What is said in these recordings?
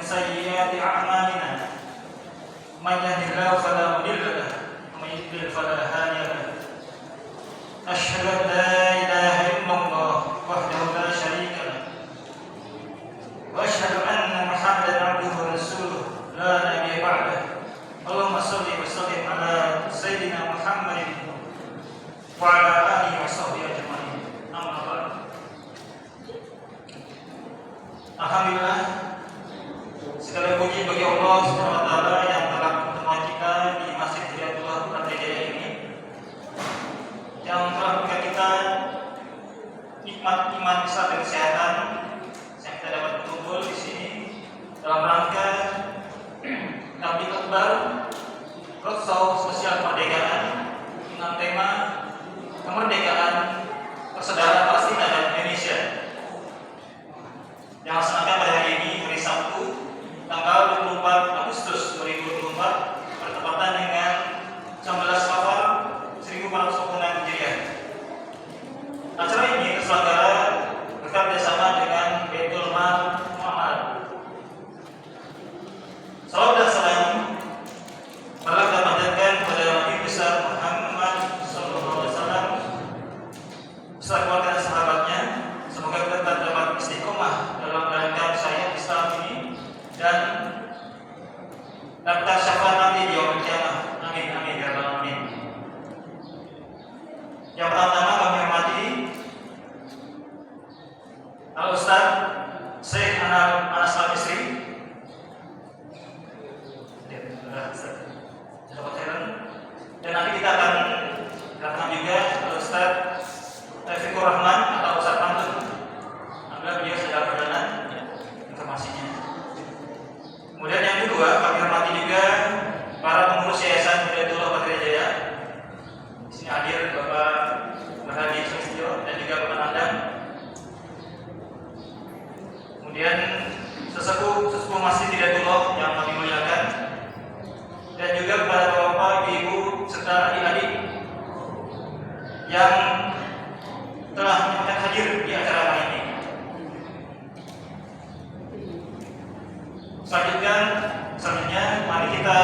سيئات أعمالنا من يهده الله فلا مضل له ومن يضلل فلا هادي له أشهد أن لا إله إلا الله وحده لا شريك له وأشهد أن محمدا عبده ورسوله لا نبي بعده اللهم صل وسلم على سيدنا محمد وعلى آله وصحبه أجمعين أما بعد. Alhamdulillah, segala puji bagi Allah SWT yang telah mempertemukan kita di Masjid Hidayatullah Pratijaya ini, yang telah memberikan kita nikmat iman, Islam dan kesehatan, yang kita dapat berkumpul di sini dalam rangka Tabligh Akbar Roadshow Spesial Kemerdekaan dengan tema Kemerdekaan Persaudaraan Palestina dan Indonesia yang dilaksanakan pada hari ini, hari Sabtu, tanggal 24 Agustus 2024, bertepatan dengan 19 Safar 1446 Hijriah. Acara ini terselenggara bekerjasama dengan Baitul Mal Muhammad. Salawat dan salam malah kita panjatkan kepada Nabi besar Muhammad SAW beserta keluarga dan sahabatnya. Semoga kita tetap dapat istiqomah dalam rangka syariat Islam ini dan dapat syafaat nanti di yaumul qiyamah. Amin amin ya rabbal alamin. Yang pertama kami hormati Al Ustaz Syekh Anas Al-Misri. Dan nanti kita akan datang juga Al Ustaz Taufikur Rahman atau Ustaz Pantun. Alhamdulillah beliau sedang berjalan informasinya. Kemudian yang kedua kami hormati juga para pengurus Yayasan Hidayatullah Pratijaya. Di sini hadir Bapak Berhadi Sulistyo dan juga Bapak Nandang. Kemudian sesepuh Masjid Hidayatullah yang kami muliakan, dan juga kepada Bapak, Ibu serta adik-adik yang telah menyempatkan hadir di acara kali ini. Selanjutnya mari kita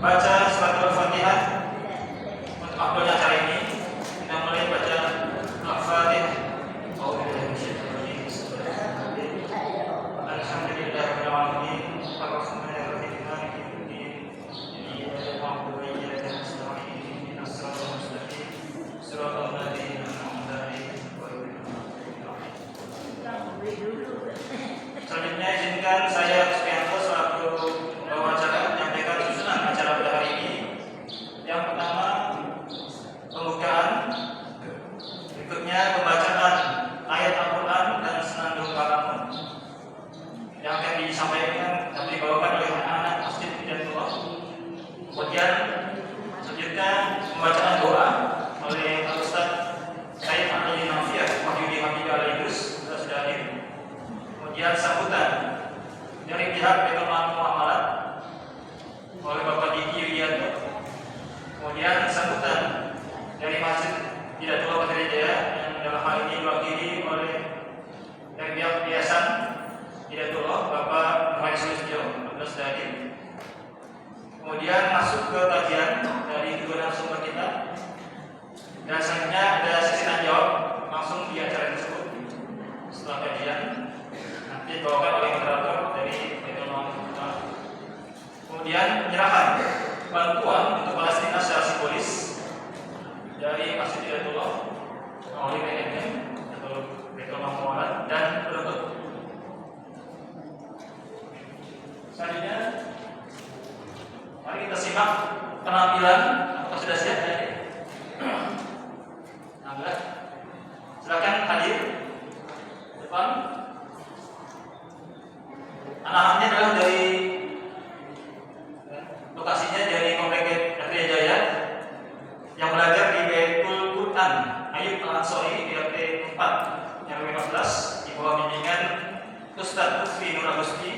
baca surat Al-Fatihah untuk afdolnya acara ini. Kita mulai baca Al-Fatihah. Alhamdulillahirabbil alamin. Arrahmanirrahim. Maliki yaumiddin. Iyyaka na'budu wa iyyaka nasta'in. Ihdinas siratal mustaqim. Siratal ladzina an'amta 'alaihim ghairil maghdubi 'alaihim. Selanjutnya izinkan saya Supriyanto selaku pembawa acara menyampaikan susunan acara pada hari ini. Yang pertama pembukaan, berikutnya pembacaan ayat Al-Quran dan senandung kalamun yang akan disampaikan dan dibawakan oleh anak-anak Masjid Hidayatullah. Kemudian selanjutnya pembacaan doa oleh Al-Ustaz Sayyid Ali Nafiah Wahyudi Habibie Al-Idrus sudah hadir. Kemudian sambutan dari pihak Baitul Mal Muamalat oleh Bapak Diki Widianto. Kemudian sambutan dari Masjid Hidayatullah Pratijaya yang dalam hal ini diwakili oleh dari pihak Yayasan Hidayatullah Bapak Berhadi Sulistyo sudah hadir. Kemudian masuk ke kajian dari kedua narasumber kita, dan selanjutnya ada sesi tanya jawab langsung di acara tersebut. Setelah kajian nanti dibawakan oleh moderator dari Baitul Mal. Kemudian penyerahan bantuan untuk Palestina secara simbolis dari Masjid Hidayatullah oleh BNN atau Baitul Mal dan penutup. Selanjutnya mari kita simak penampilan. Apakah sudah siap ya? Alhamdulillah. Silakan hadir depan. Anakannya adalah dari lokasinya dari Komplek Pratijaya yang belajar di Baitul Quran Ayub Al-Ansori di RT 4 yang 15 di bawah bimbingan Ustaz Lutfi Nur Agusti.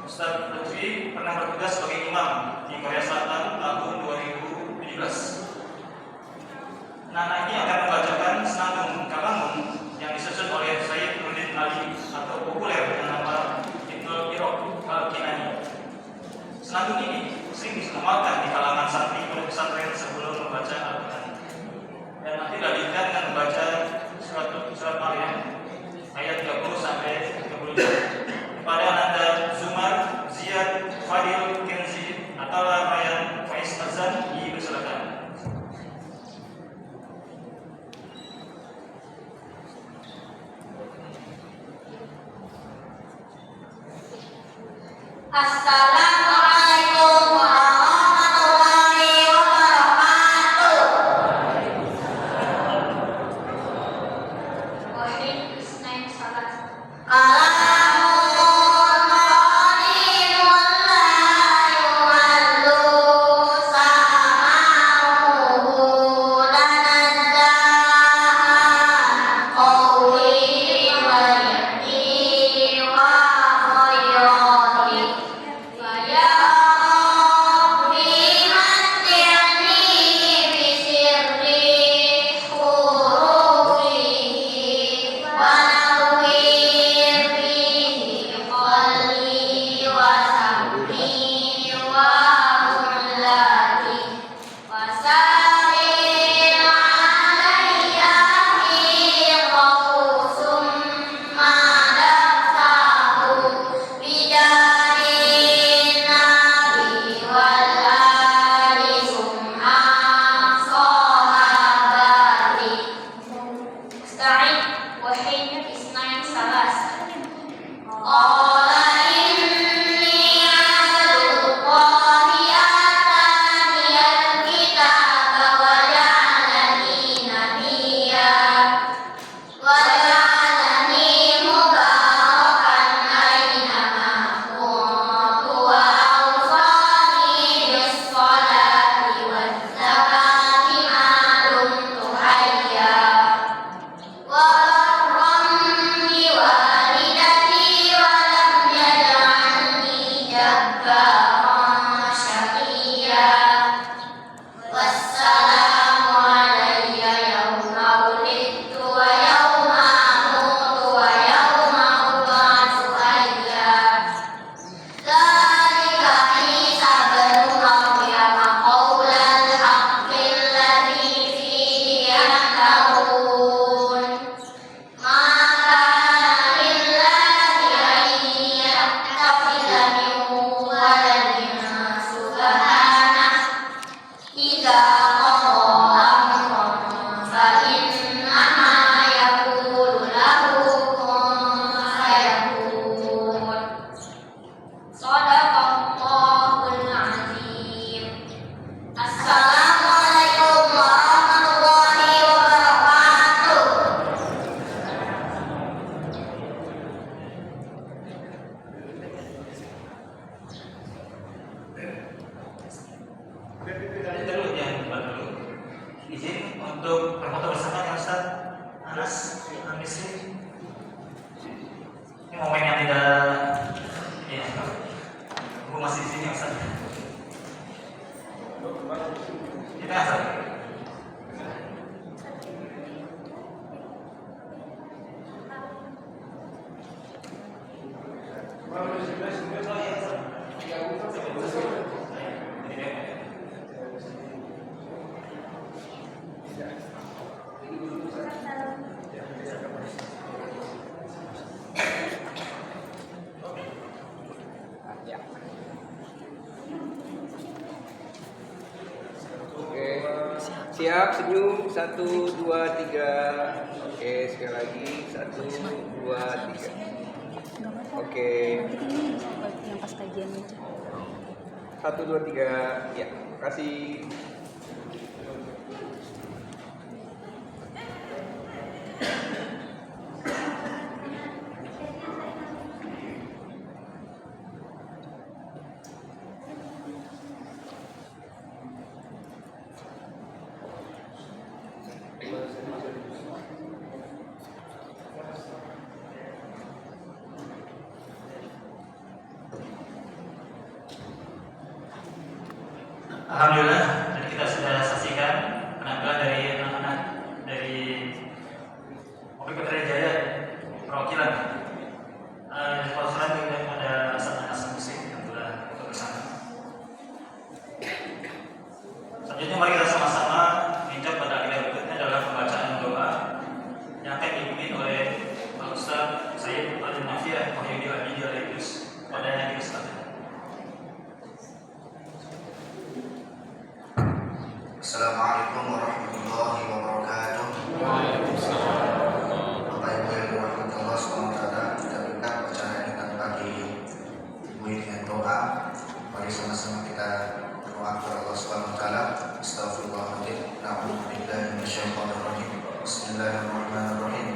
Ustaz Lutfi pernah bertugas sebagai imam di Korea Selatan tahun 2017. Anak ini akan membacakan senandung kalamun yang disusun oleh Sayyid Nurdin Ali atau populer dengan nama Ibnul Iro Senandung ini sering disemalkan di kalangan santri pondok pesantren sebelum membaca Al-Quran. Dan nanti dilanjutkan dengan membaca surat Maryam ayat 30 sampai 32 kepada Anda Zumar, Ziyad, Fadil, Kenzi, atau Ryan, Faiz Azan dipersilakan. Assalamualaikum warahmatullahi wabarakatuh. Wahid Isnain Salat. Untuk berfoto bersama dengan Ustaz Anas Al-Misri. Ini momen yang tidak, ya, aku masih di sini Ustaz. Kita Ustaz. Siap, senyum, 1, 2, 3. Oke, sekali lagi, 1, 2, 3. Oke. Yang pas kajian aja. 1, 2, 3. Ya, kasih. Alhamdulillah, jadi kita sudah saksikan penampilan dari anak-anak dari Mobil Putra Jaya perwakilan. Kalau sekarang kita ada Ustaz Anas Musik, alhamdulillah untuk bersama. Assalamualaikum warahmatullahi wabarakatuh. Bapak Ibu yang dirahmati Allah SWT, kita buka bacaan kita bagi Ibu dengan doa. Mari sama-sama kita berdoa kepada Allah SWT. Astagfirullahaladzim. Na'udzubillahi minasyaitonir rajim. Bismillahirrahmanirrahim.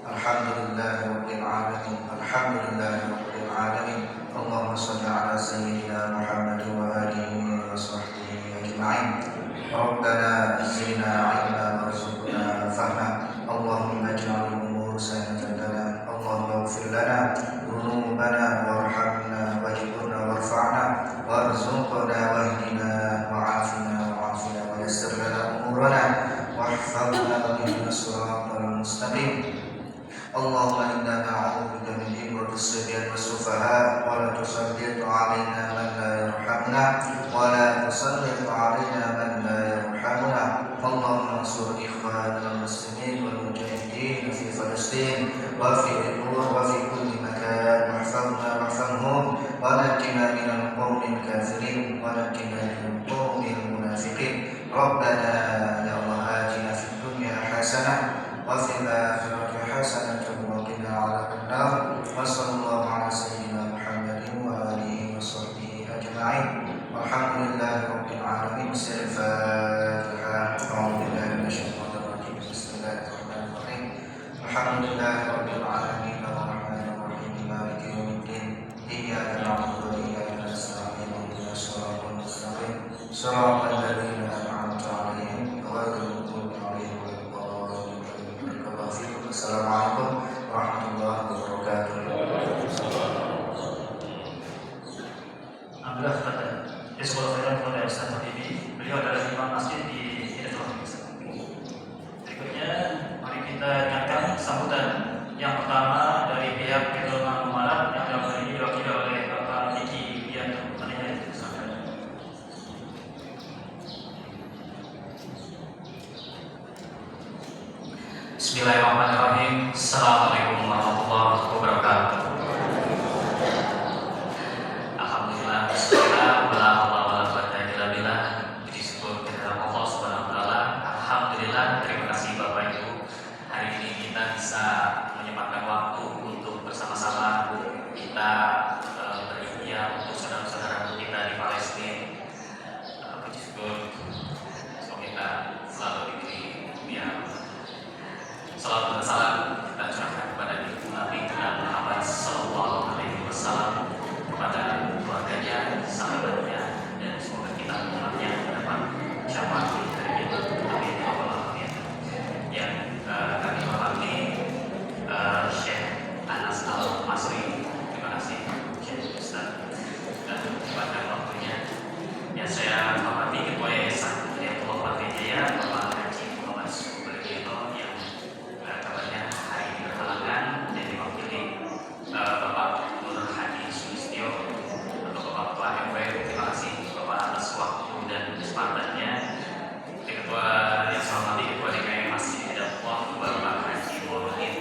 Alhamdulillahirabbil alamin. Alhamdulillahirabbil alamin. Allahumma shalli ala sayyidina Muhammad wa alihi wa sahbihi ajma'in. ربنا زدنا علما وارزقنا فهما اللهم اجعل الامور سهله لنا اللهم اغفر لنا ذنوبنا وارحمنا واجبرنا وارفعنا وارزقنا واهدنا وعافنا ويسر لنا امورنا واحفظنا من الصراط المستقيم اللهم انا نعوذ بك من إبرة الصبيان والسفهاء ولا تسلط علينا من لا يرحمنا ولا تسلط علينا من لا يرحمنا اللهم انصر إخواننا المسلمين والمجاهدين في فلسطين وفي كل مكان واحفظنا واحفظهم ونجنا من القوم الكافرين ونجنا من القوم المنافقين ربنا يا الله آتنا في الدنيا حسنة وفي الآخرة حسنة وقنا عذاب النار وصلى الله على سيدنا محمد وآله وصحبه أجمعين والحمد لله رب العالمين. الفاتحة. أعوذ بالله من الشيطان الرجيم. بسم الله الرحمن الرحيم. الحمد لله رب العالمين الرحمن الرحيم مالك يوم الدين إياك نعبد وإياك نستعين اهدنا الصراط المستقيم صراط الذين أنعمت عليهم غير المغضوب عليهم ولا الضالين. Assalamualaikum warahmatullahi wabarakatuh. Alhamdulillah kepada Sekolah Khairan kepada Ustaz Habibie. Beliau adalah imam masjid di Hidayatul Hidayah. Berikutnya mari kita dengarkan sambutan yang pertama dari pihak Ketua Muamalat yang dalam hal ini diwakili oleh Bapak Diki Widianto. Bismillahirrahmanirrahim. Assalamualaikum warahmatullahi wabarakatuh. Alhamdulillah, bismillah, wala haula wala quwwata illa billah. Puji syukur kepada Allah Subhanahu wa taala. Alhamdulillah, terima kasih Bapak Ibu. Hari ini kita bisa menyempatkan waktu untuk bersama-sama kita berikhtiar untuk saudara-saudara kita di Palestina. Puji syukur, semoga kita selalu diberi biar salam dan salam kita curahkan kepada Nabi Muhammad Sallallahu Alaihi Wasallam, kepada keluarganya, sahabatnya, dan semoga kita umatnya mendapat syafaat dari kita. Amin ya rabbal alamin. Yang kami hormati Syekh Anas Al-Masri, terima kasih Syekh Ustaz dan kepada waktunya. Yang saya hormati Ketua Yayasan Hidayatullah Partai Jaya, Bapak Haji Muhammad Subriyatno, yang kabarnya hari ini berhalangan dan diwakili Bapak Nur Hadi Sulistyo atau Bapak Ketua MW. Terima kasih Bapak atas waktu dan kesempatannya. Ketua yang saya hormati Ketua DKM Masjid Hidayatullah Bapak Haji Muhammad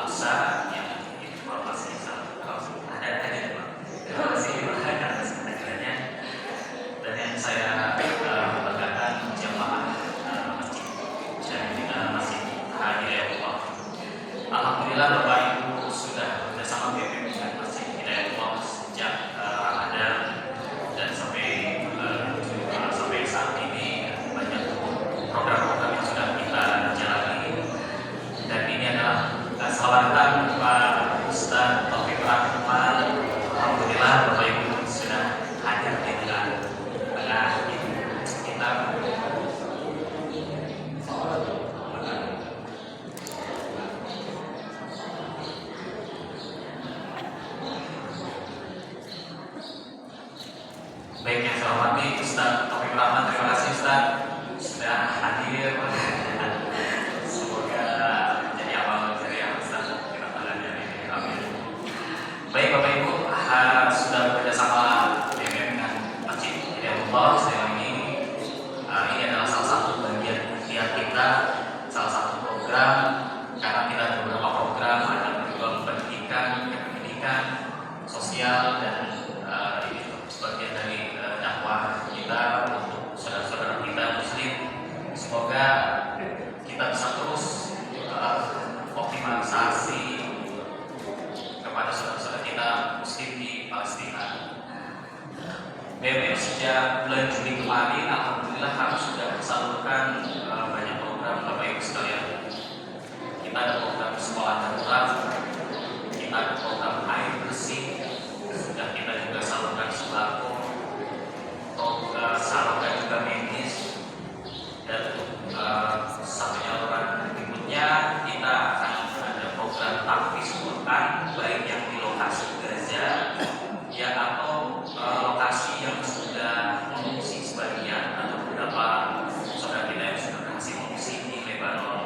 Absa yang informasi ada Pak. Terima kasih Pak atas kehadirannya. Dan yang saya banggakan jamaah masjid dan masjid Hidayatullah. Alhamdulillah Bapak Ibu sudah bersama BPM dengan Masjid Hidayatullah sejak Ramadan dan sampai saat ini banyak program-program yang sudah kita jalani. Dan ini adalah salawatan Pak Ustaz Taufik Rahman. Alhamdulillah Bapak Ibu sudah hadir di tengah kita. Baik, yang saya hormati Ustaz Taufik Rahman, terima kasih Ustaz sudah hadir. Semoga jadi amal jariah Ustaz kita pada hari ini. Amin. Baik Bapak Ibu, sudah bekerjasama BPM dengan Masjid Hidayatullah. Saya ini adalah salah satu bagian ikhtiar kita, salah satu program, karena kita ada beberapa program, ada program pendidikan, sosial, dan ini sebagian dari dakwah kita untuk saudara-saudara kita BMM sejak bulan Juli kemarin, alhamdulillah kami sudah salurkan banyak program Bapak Ibu sekalian. Kita ada program sekolah darurat, kita ada program air bersih, sudah kita juga salurkan sembako, salurkan juga medis, dan satu penyaluran berikutnya kita akan ada program tahfiz Quran, baik yang di lokasi Gaza ya atau lokasi yang sudah mengungsi sebagian atau beberapa saudara kita yang sudah berhasil mengungsi di Lebanon.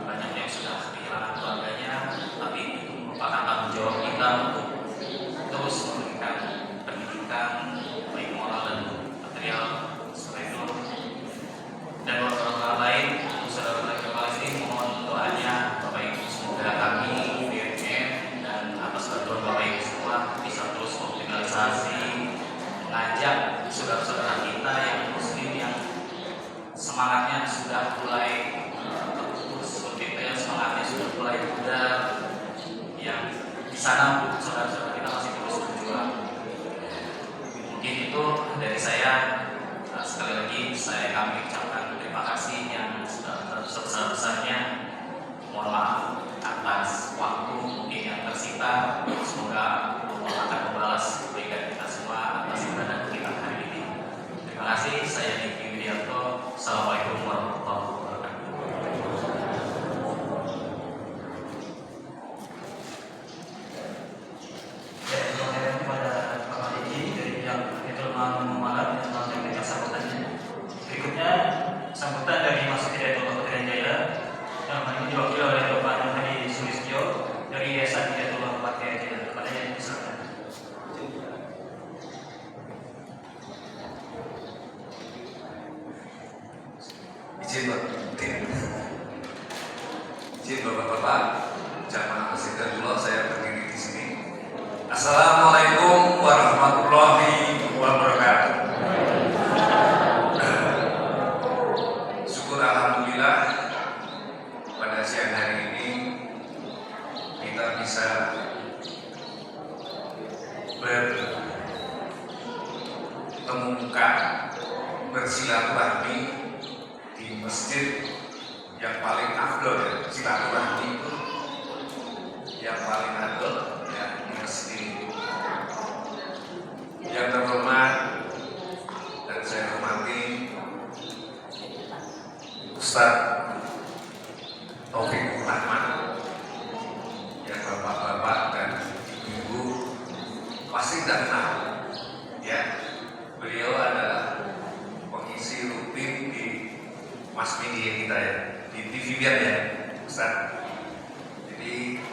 Banyak yang sudah kehilangan keluarganya, tapi itu merupakan tanggung jawab kita untuk terus memberikan pendidikan baik moral dan material seperti itu. Dan beberapa lain saudara-saudara Palestina, mohon doanya Bapak Ibu, semoga kami BMM dan atas bantuan Bapak Ibu semua bisa terus optimalisasi, mengajak saudara-saudara kita yang muslim yang semangatnya sudah mulai terputus, seperti itu ya, semangatnya sudah mulai pudar, yang di sana saudara-saudara kita masih terus berjuang. Mungkin itu dari saya. Sekali lagi kami ucapkan terima kasih yang sebesar-besarnya. Mohon maaf atas waktu mungkin yang tersita. Semoga Allah akan membalas kebaikan kita semua atas ibadah kita hari ini. Terima kasih. Saya Niki Widianto. Assalamualaikum warahmatullahi wabarakatuh. Berikutnya sambutan dari Mas Hidayatullah Putra Jaya yang diwakili oleh Bapak Nurhadi Sulistyo dari Yayasan Hidayatullah Putra Jaya. Kepadanya disilakan. Izin Bapak-bapak, jamaah Hidayatullah, saya berdiri di sini. Assalamualaikum warahmatullahi wabarakatuh. Alhamdulillah pada siang hari ini kita bisa bertemu muka, bersilaturahmi di masjid yang paling afdol ya. Silaturahmi itu yang paling afdol ya, di masjid yang terhormat dan saya hormati Ustaz Taufik Rahman, ya bapak-bapak dan ibu-ibu pasti tidak kenal, ya beliau adalah pengisi rutin di mass media kita ya, di TV Bian ya Ustaz. Jadi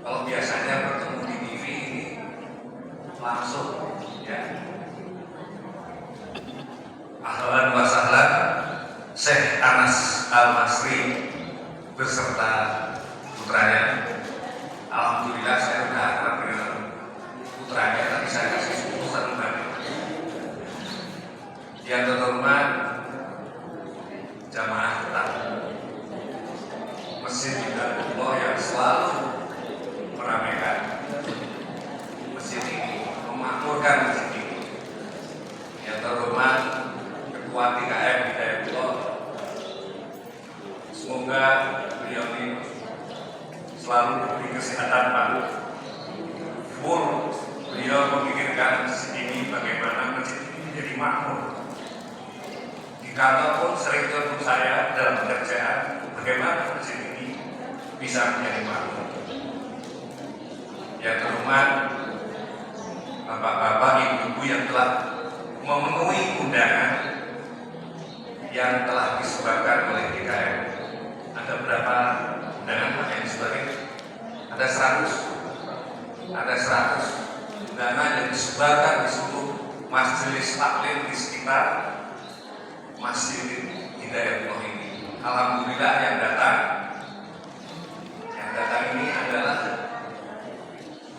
kalau biasanya bertemu di TV ini langsung ya, ahlan wa sahlan Syekh Anas Al-Masri beserta putranya. Alhamdulillah saya sudah akrab dengan putranya, tapi saya kasih urusan banget. Yang terhormat jamaah tetap Masjid Hidayatullah yang selalu meramaikan masjid ini, memakmurkan masjid ini. Yang terhormat Ketua TKM Hidayatullah, semoga beliau ini selalu diberi kesehatan Pak. Full beliau memikirkan masjid ini bagaimana masjid ini menjadi makmur. Di kantor pun sering telepon saya dalam pekerjaan bagaimana masjid ini bisa menjadi makmur. Yang terhormat bapak-bapak, ibu-ibu yang telah memenuhi undangan yang telah disebarkan oleh DKM. Ada berapa undangan Pak yang disebarkan? Ada 100 undangan yang disebarkan di seluruh majelis taklim di sekitar Masjid Hidayatullah ini. Alhamdulillah yang datang ini adalah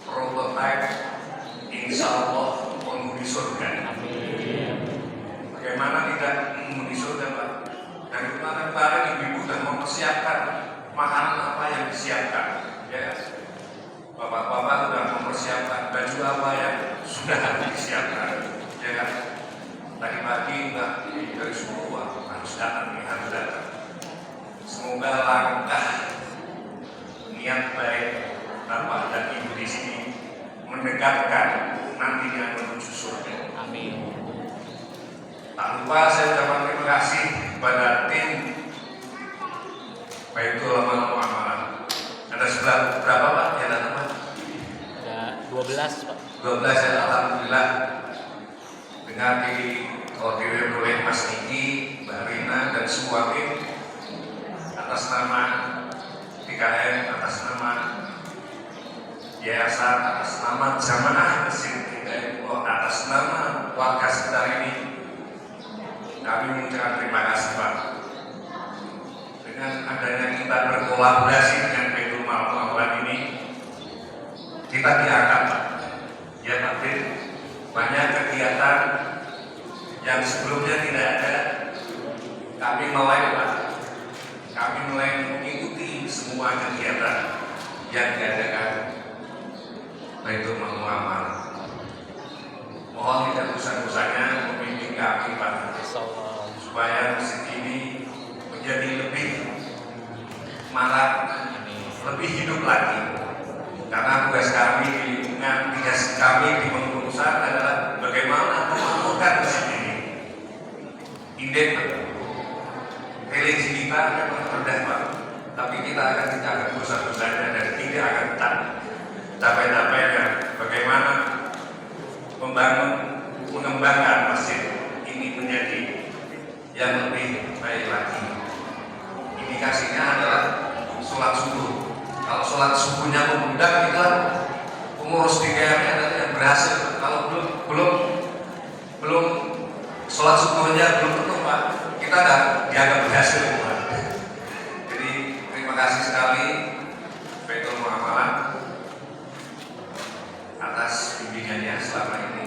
prototipe, insya Allah penghuni surga. Bagaimana tidak menghuni surga Pak? Dari kemarin ibu-ibu sudah mempersiapkan makanan apa yang disiapkan, ya. Bapak-bapak sudah mempersiapkan baju apa yang sudah disiapkan, ya kan? Tadi pagi Mbak dari semua harus datang, harus datang. Semoga langkah niat baik Bapak dan Ibu di sini mendekatkan nantinya menuju surga. Amin. Tak lupa saya ucapkan terima kasih kepada tim Baitul Amal Muamalah. Ada berapa Pak? Ya, ada apa? Ada 12 Pak. 12 ya, alhamdulillah. Dengan dikoordinir oleh Mas Niki, Mbak Rina dan semua tim atas nama PKM, atas nama yayasan, atas nama Jamaah Masjid Hidayatullah, atas nama warga sekitar ini, kami mengucapkan terima kasih Pak. Dengan adanya kita berkolaborasi dengan Baitul Muamalah ini, kita diangkat Pak. Ya Pak Bin, banyak kegiatan yang sebelumnya tidak ada, kami mulai Pak. Kami mulai mengikuti semua kegiatan yang diadakan Baitul Muamalah. Mohon tidak usah-usahnya membimbing kami Pak, supaya masjid ini menjadi lebih marak, lebih hidup lagi. Karena tugas kami di lingkungan, tugas kami di pengurusan adalah bagaimana memakmurkan masjid ini. Indeks religi kita memang rendah Pak, tapi kita akan tidak bosan-bosannya dan tidak akan capek-capeknya bagaimana mengembangkan masjid ini menjadi yang lebih baik lagi. Indikasinya adalah sholat subuh. Kalau sholat subuhnya memudar, itulah pengurus DKM adalah yang berhasil. Kalau belum sholat subuhnya belum tentu Pak, kita dianggap berhasil Pak. Jadi terima kasih sekali Baitul Muamalah atas bimbingannya selama ini.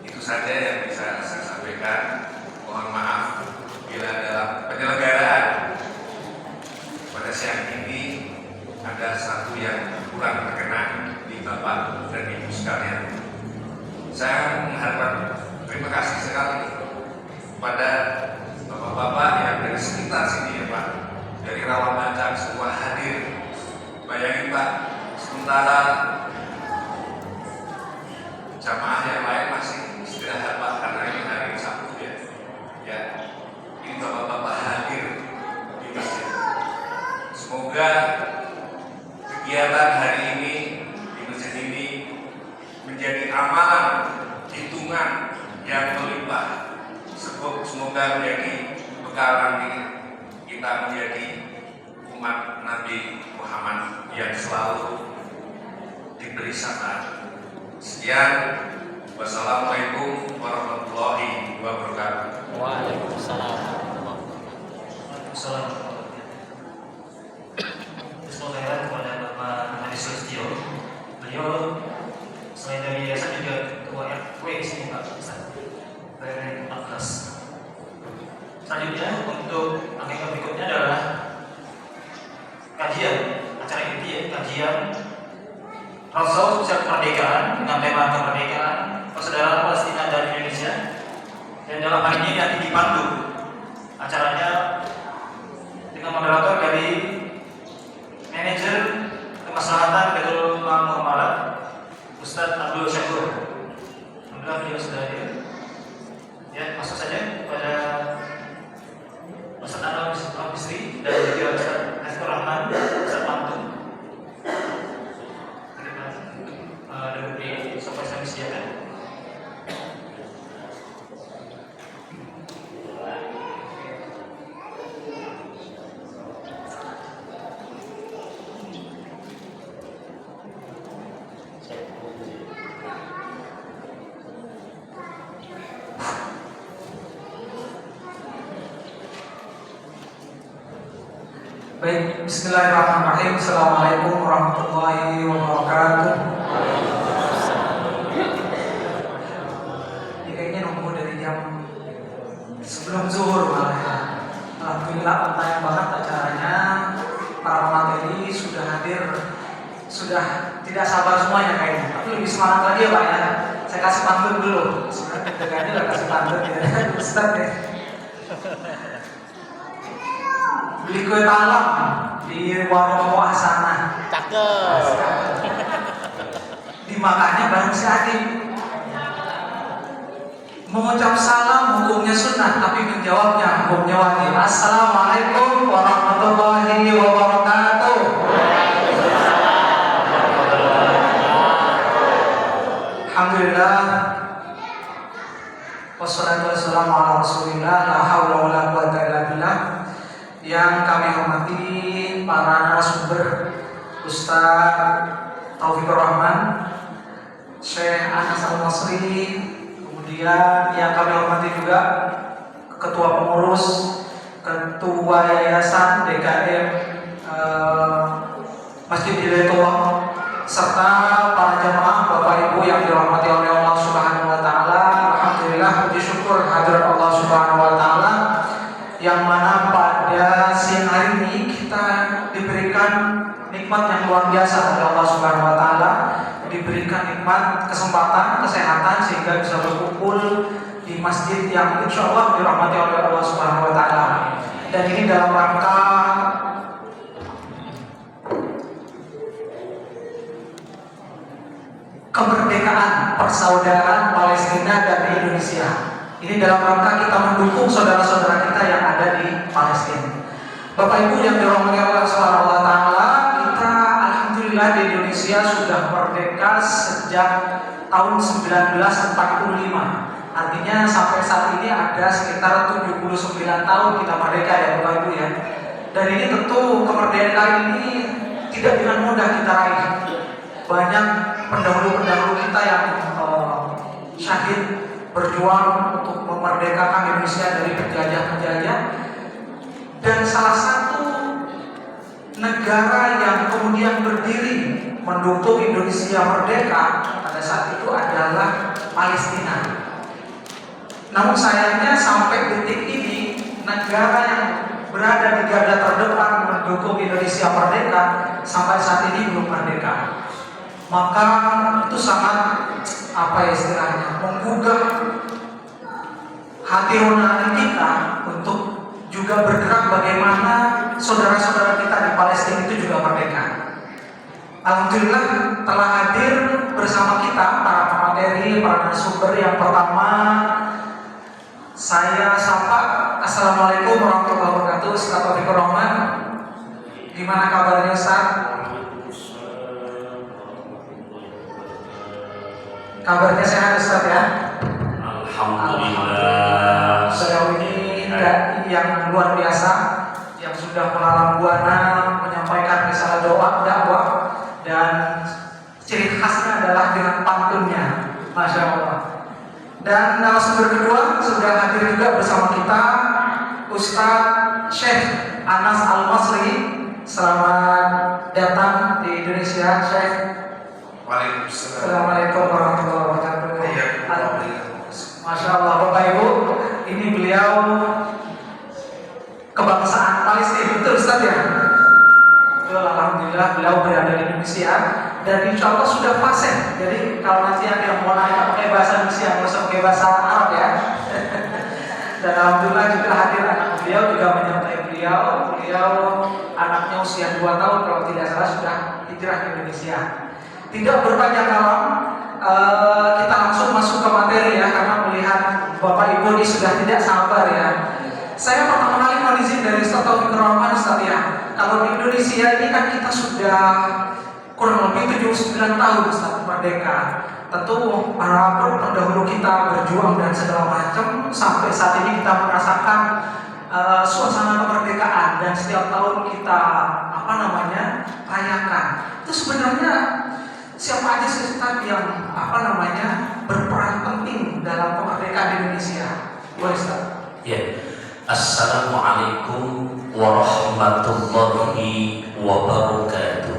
Itu saja yang bisa saya sampaikan. Mohon maaf bila dalam penyelenggaraan pada siang ini ada satu yang kurang berkenan di Bapak dan Ibu sekalian. Saya mengharapkan terima kasih sekali kepada Bapak-bapak yang dari sekitar sini ya Pak, dari Rawamancan semua hadir. Bayangin Pak, sementara jamaah yang lain masih istirahat Pak karena ini hari Sabtu ya. Ya, ini Bapak-bapak hadir di masjid. Semoga kegiatan hari ini di masjid ini menjadi amalan hitungan yang melimpah. Semoga menjadi bekal nanti kita menjadi umat Nabi Muhammad yang selalu diberi sabar. Sekian, wassalamualaikum warahmatullahi wabarakatuh. Waalaikumsalam. Assalamualaikum. Bismillahirrahmanirrahim. Kepada Bapak Hadi Sulistyo, beliau selain dari yayasan juga ketua RW di sini Pak Ustaz. Dari 14. Selanjutnya untuk agenda berikutnya adalah kajian acara inti ya, kajian Rasul Sosial Kemerdekaan dengan tema kemerdekaan persaudaraan Palestina dan Indonesia. Dan dalam hal ini nanti dipandu acaranya dengan moderator dari manajer kemaslahatan Baitul Muamalah Ustadz Abdul Syakur. Alhamdulillah beliau sudah hadir. Ya, masuk saja kepada Ustadz Anwar Bisri dan juga Ustadz Hasbur Rahman, Ustadz Mantung. Duduk di sofa yang disediakan. Baik, bismillahirrahmanirrahim. Assalamualaikum warahmatullahi wabarakatuh. Ini kayaknya nunggu dari jam sebelum zuhur malah ya. Alhamdulillah on-time banget acaranya. Para pemateri sudah hadir, sudah tidak sabar semuanya kayaknya, tapi lebih semangat semangat lagi ya Pak ya. Saya kasih pantun dulu. Sebenarnya udah kasih pantun ya. Ustaz ya. Beli kue talam di warung Muasana. Cakep. Dimakannya bareng si Adib. Mengucap salam hukumnya sunnah, tapi menjawabnya hukumnya wajib. Assalamualaikum warahmatullahi wabarakatuh. Alhamdulillah. Wassalatu wassalamu ala rasulillah. La hawla wa la quwata illa billah. Yang kami hormati para narasumber, Ustaz Taufikur Rahman, Syekh Anas Al-Masri, kemudian yang kami hormati juga Ketua Pengurus, Ketua Yayasan DKM Masjid Hidayatullah, serta para jamaah Bapak Ibu yang dirahmati oleh Allah Subhanahu wa taala. Alhamdulillah, puji syukur hadirat Allah Subhanahu wa taala yang mana pada siang hari ini kita diberikan nikmat yang luar biasa oleh Allah Subhanahu wa taala, diberikan nikmat kesempatan, kesehatan sehingga bisa berkumpul di masjid yang insya Allah dirahmati oleh Allah Subhanahu wa taala. Dan ini dalam rangka kemerdekaan persaudaraan Palestina dan Indonesia. Ini dalam rangka kita mendukung saudara-saudara kita yang ada di Palestina. Bapak Ibu yang dirahmati Allah Subhanahu wa taala, kita alhamdulillah di Indonesia sudah merdeka sejak tahun 1945. Artinya sampai saat ini ada sekitar 79 tahun kita merdeka ya Bapak Ibu ya. Dan ini tentu kemerdekaan ini tidak dengan mudah kita raih. Banyak pendahulu-pendahulu kita yang syahid berjuang untuk memerdekakan Indonesia dari penjajah-penjajah. Dan salah satu negara yang kemudian berdiri mendukung Indonesia merdeka pada saat itu adalah Palestina. Namun sayangnya sampai detik ini negara yang berada di garda terdepan mendukung Indonesia merdeka sampai saat ini belum merdeka. Maka itu sangat istilahnya menggugah hati nurani kita untuk juga bergerak bagaimana saudara-saudara kita di Palestina itu juga merdeka. Alhamdulillah telah hadir bersama kita para pemateri, para narasumber. Yang pertama saya sapa, Assalamualaikum warahmatullahi wabarakatuh, Ustaz Taufikur Rahman. Gimana kabarnya Ustaz? Kabarnya sehat Ustaz ya? Alhamdulillah. Sejauh ini yang luar biasa yang sudah melalang buana menyampaikan risalah doa dakwah, dan ciri khasnya adalah dengan pantunnya, Masya Allah. Dan narasumber kedua sudah hadir juga bersama kita Ustaz Syekh Anas Al-Masri. Selamat datang di Indonesia Syekh. Assalamualaikum warahmatullahi wabarakatuh. Masya Allah Bapak Ibu, ini beliau kebangsaan Palestina, betul Ustaz ya? Betul, alhamdulillah beliau berada di Indonesia dan insya Allah sudah fasih. Jadi kalau nanti ada yang mau nanya pakai bahasa Indonesia, nggak usah pakai bahasa Arab ya. Dan alhamdulillah juga hadir anak beliau juga menyertai beliau. Beliau anaknya usia 2 tahun kalau tidak salah sudah hijrah ke Indonesia. Tidak berpanjang malam, kita langsung masuk ke materi ya, karena melihat Bapak Ibu ini sudah tidak sabar ya. Saya pertama kali mohon izin dari Ustaz Taufikur Rahman Ustaz ya. Kalau di Indonesia ini kan kita sudah kurang lebih 79 tahun Ustaz merdeka. Tentu para pendahulu kita berjuang dan segala macam, sampai saat ini kita merasakan suasana kemerdekaan dan setiap tahun kita rayakan. Itu sebenarnya siapa aja sih Ustaz yang berperan penting dalam kemerdekaan Indonesia? Boleh Ustaz? Ya. Assalamualaikum warahmatullahi wabarakatuh.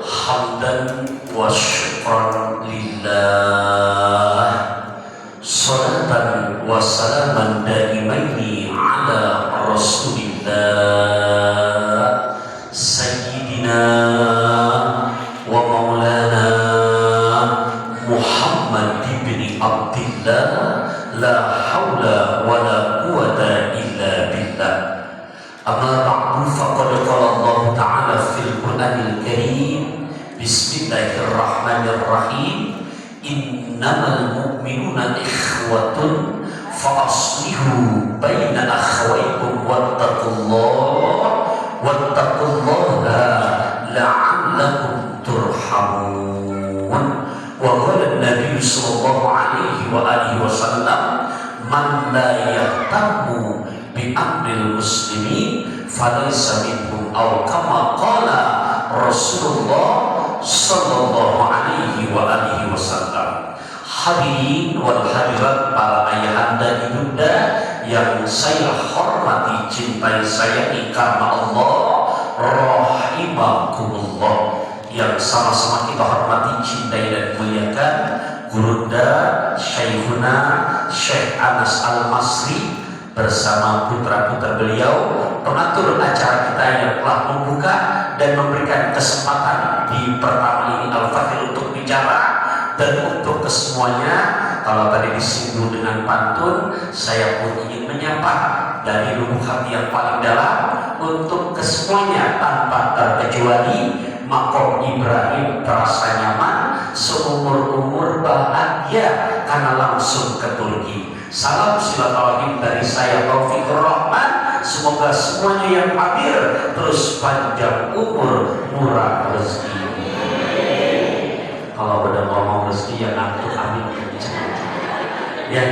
Hamdan wa syukran lillah, salatan wa salaman daimaini ala rasulillah sayyidina haula wala quwwata illa billah. Amma ba'du, faqad qala Allah Ta'ala fil Qur'anil Karim, Bismillahirrahmanirrahim, innamal mu'minuna ikhwatun fa aslihu baina akhawaykum wattaqullaha la'allakum turhamun. Wa qala an-nabiy sallallahu alaihi wa alihi wasallam, man la yahtamu bi amril muslimin falaysa minhum, aw kama qala Rasulullah sallallahu alaihi wa alihi wasallam. Hadirin wal hadirat, para ayahanda ibunda yang saya hormati, cintai, sayangi karena Allah, rahimakumullah, yang sama-sama kita hormati, cintai dan muliakan Gurunda Syekhuna Syekh Anas Al-Masri bersama putra-putra beliau, pengatur acara kita yang telah membuka dan memberikan kesempatan di pertama ini Al-Fatih untuk bicara. Dan untuk kesemuanya, kalau tadi disinggung dengan pantun, saya pun ingin menyapa dari lubuk hati yang paling dalam untuk kesemuanya tanpa terkecuali. Makom Ibrahim terasa nyaman, seumur-umur bahagia karena langsung ke Turki. Salam silaturahim dari saya Taufikur Rahman. Semoga semuanya yang hadir terus panjang umur, murah rezeki. Kalau udah ngomong rezeki yang ngantuk, amin. Ya,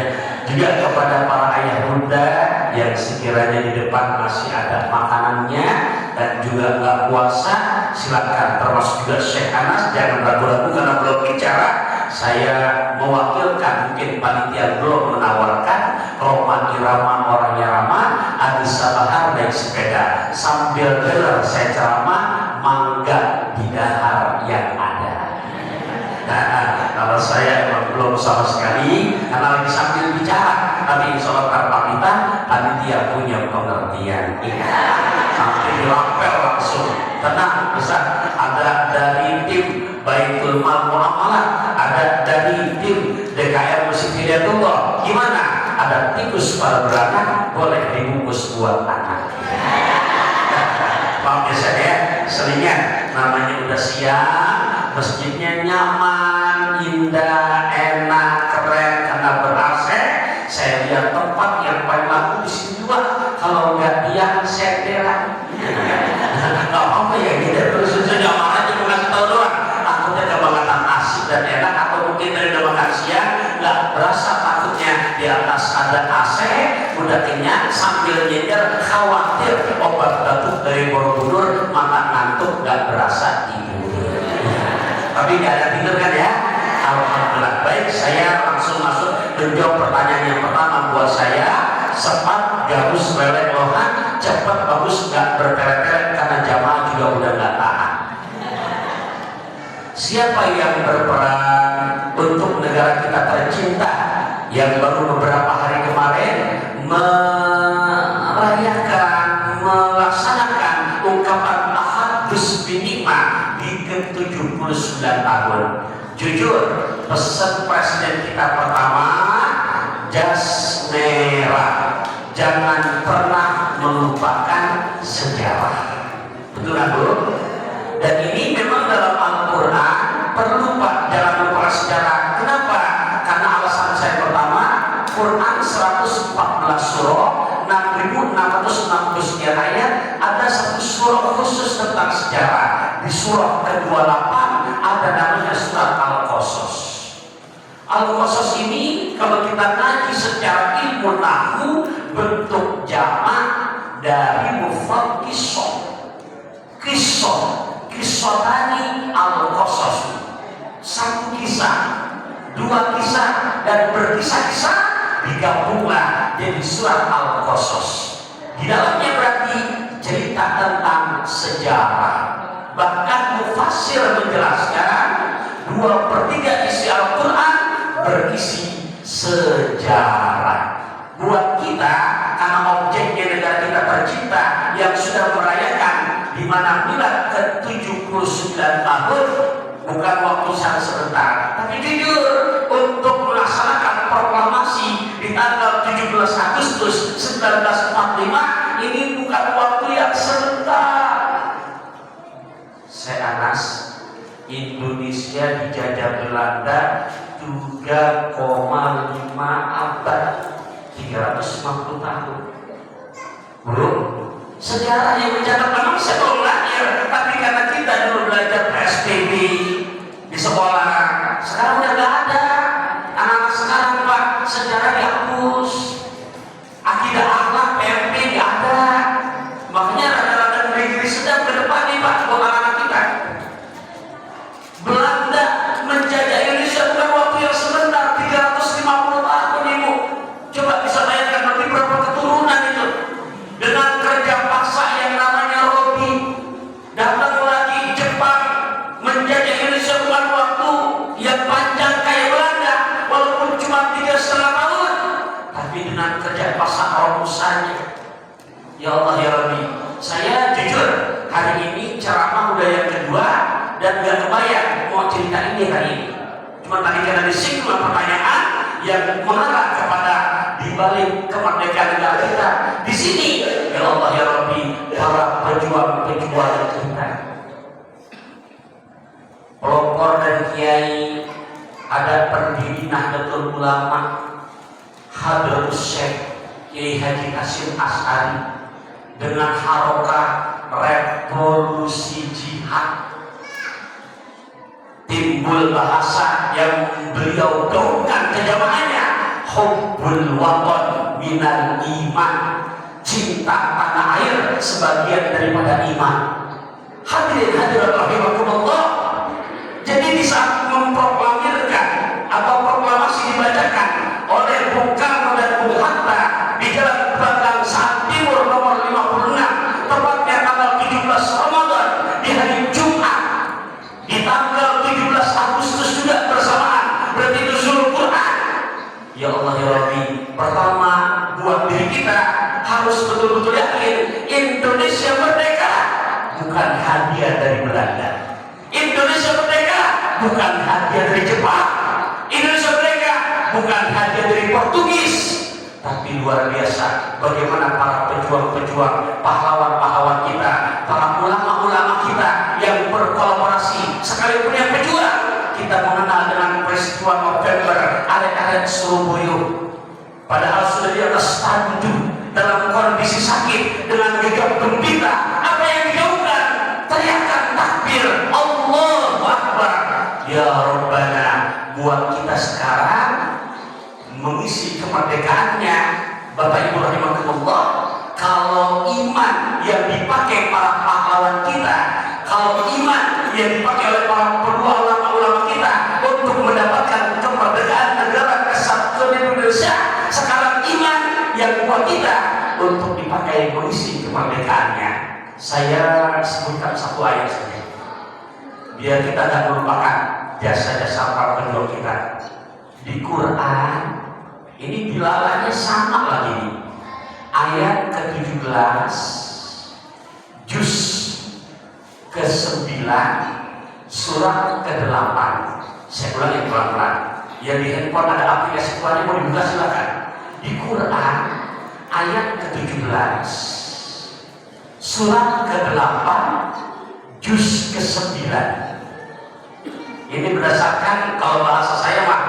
juga kepada para ayah bunda yang sekiranya di depan masih ada makanannya dan juga nggak puasa, silakan, termasuk juga Syekh Anas, jangan ragu-ragu karena belum bicara. Saya mewakilkan, mungkin panitia belum menawarkan, Roma Irama orangnya ramah, Adisa Bahar naik sepeda sambil dengar saya ceramah, mangga di dahar yang ada. Nah, kalau saya emang belum sama sekali karena lagi sambil bicara, tapi insya Allah tanpa kita panitia punya pengertian. Sampai dilapel langsung, tenang, bisa. Ada dari tim Baitul Mal Muamalah, ada dari tim DKM Masjid Hidayatullah. Gimana? Ada tikus pada beranak, boleh dibungkus buat anak. Paham ya saya? Selingan, namanya udah siang. Masjidnya nyaman, indah, enak, keren karena ber-AC. Saya lihat tempat yang paling laku di sini juga. Kalau nggak dia sendera. Nggak apa-apa ya, kita terus nyaman aja, bukan tahu doang. Takutnya kebangetan asik dan enak, atau mungkin dari udah makan siang nggak berasa, takutnya di atas ada AC, udah kenyang sambil nyender, khawatir obat batuk dari Borobudur, mata ngantuk nggak berasa tidur. Tapi nggak ada tidur kan ya? Alhamdulillah. Baik, saya langsung masuk menjawab pertanyaan yang pertama buat saya. Cepat, gabus, lelek, lohan, cepat, bagus, nggak bertele-tele karena jamaah juga udah nggak tahan. Siapa yang berperan untuk negara kita tercinta yang baru beberapa hari kemarin merayakan, melaksanakan ungkapan Tahadus Binikmah di ke-79 tahun. Jujur, pesan presiden kita pertama, jas merah, jangan pernah melupakan sejarah. Betul kan Bu? Dan ini memang dalam Al-Quran perlu Pak, jangan lupa sejarah. Kenapa? Karena alasan saya pertama, Quran 114 surah, 6.660 sekian ayat, ada satu surah khusus tentang sejarah. Di surah ke-28 ada namanya surat Al-Qasas. Al-Qasas ini kalau kita ngaji secara ilmu nahwu, bentuk jamak dari mufrad qissah. Kisah tadi Al-Qasas, satu kisah, dua kisah, dan berkisah-kisah digabunglah jadi surat Al-Qasas. Di dalamnya berarti cerita tentang sejarah. Bahkan mufassir menjelaskan 2/3 isi Al-Quran berisi sejarah. Buat kita, karena objeknya negara kita tercinta yang sudah merayakan di mana milad ke-79 tahun, bukan waktu sangat sebentar, tapi jujur untuk melaksanakan proklamasi di tanggal 17 Agustus 1945 ini bukan waktu yang sebentar. Saya Anas, Indonesia dijajah Belanda 3,5 abad, 350 tahun. Bro, sejarah yang mencatat memang saya belum lahir, tapi karena kita dulu belajar PSBB di sekolah, sekarang udah nggak ada. Anak-anak sekarang Pak, sejarah dihapus, akidah akhlak PMP nggak ada. Makanya rada-rada negeri sedang ke depan nih Pak buat anak-anak kita. Belanda menjajah Indonesia bukan waktu yang sebentar, 350 tahun Ibu. Coba bisa bayangkan nanti berapa keturunan itu. Dengan kerja paksa yang namanya Robi, datang lagi Jepang menjajah Indonesia bukan waktu yang panjang kayak Belanda, walaupun cuma 3,5 tahun, tapi dengan kerja paksa rumusannya. Ya Allah ya Rabbi, saya jujur hari ini ceramah udah yang kedua dan gak kebayang mau cerita ini hari ini. Cuma tadi karena disinggung pertanyaan yang mengarah kepada dibalik kemerdekaan negara kita. Di sini, ya Allah ya Rabbi, para pejuang-pejuang kita. Pelopor dan kiai, ada pendiri Nahdlatul Ulama, Hadratus Syekh Kiai Haji Hasyim Asy'ari dengan harokah revolusi jihad. Timbul bahasa yang beliau gaungkan ke jamaahnya, hubbul waton minal iman, cinta tanah air sebagian daripada iman. Hadirin hadirat rahimakumullah. Jadi di saat memproklamirkan atau proklamasi dibacakan oleh Bung Karno dan Bung Hatta di Jalan Bandang Saat Timur nomor 56, tepatnya tanggal 17 Ramadan di hari Jumat, di tanggal 17 Agustus juga bersamaan, berarti nuzul Quran. Ya Allah ya Rabbi, pertama buat diri kita harus betul-betul yakin Indonesia merdeka bukan hadiah dari Belanda. Indonesia merdeka bukan hadiah dari Jepang. Indonesia merdeka bukan hadiah dari Portugis. Tapi luar biasa bagaimana para pejuang-pejuang, pahlawan-pahlawan kita, para ulama-ulama kita yang berkolaborasi, sekalipun yang pejuang. Kita mengenal dengan peristiwa November, aret-aret Surabaya. Padahal sudah di atas tandu dalam kondisi sakit dengan gegap gempita. Apa yang digaungkan? Teriakan takbir, Allahu Akbar. Ya Rabbana, buat kita sekarang mengisi kemerdekaannya, Bapak Ibu rahimakumullah, kalau iman yang dipakai para pahlawan kita, kalau iman yang dipakai oleh para kedua ulama-ulama kita untuk mendapatkan kemerdekaan negara kesatuan Indonesia, sekarang iman yang buat kita untuk dipakai mengisi kemerdekaannya. Saya sebutkan satu ayat saja, biar kita tidak melupakan jasa-jasa para pejuang kita. Di Quran ini bilalanya sama lagi, ayat ke-17 juz ke-9 surat ke-8. Saya ulangi pelan-pelan. Yang di handphone ada aplikasi Quran, mau dibuka silakan. Di Quran ayat ke-17 surat ke-8 juz ke-9. Ini berdasarkan, kalau bahasa saya mah,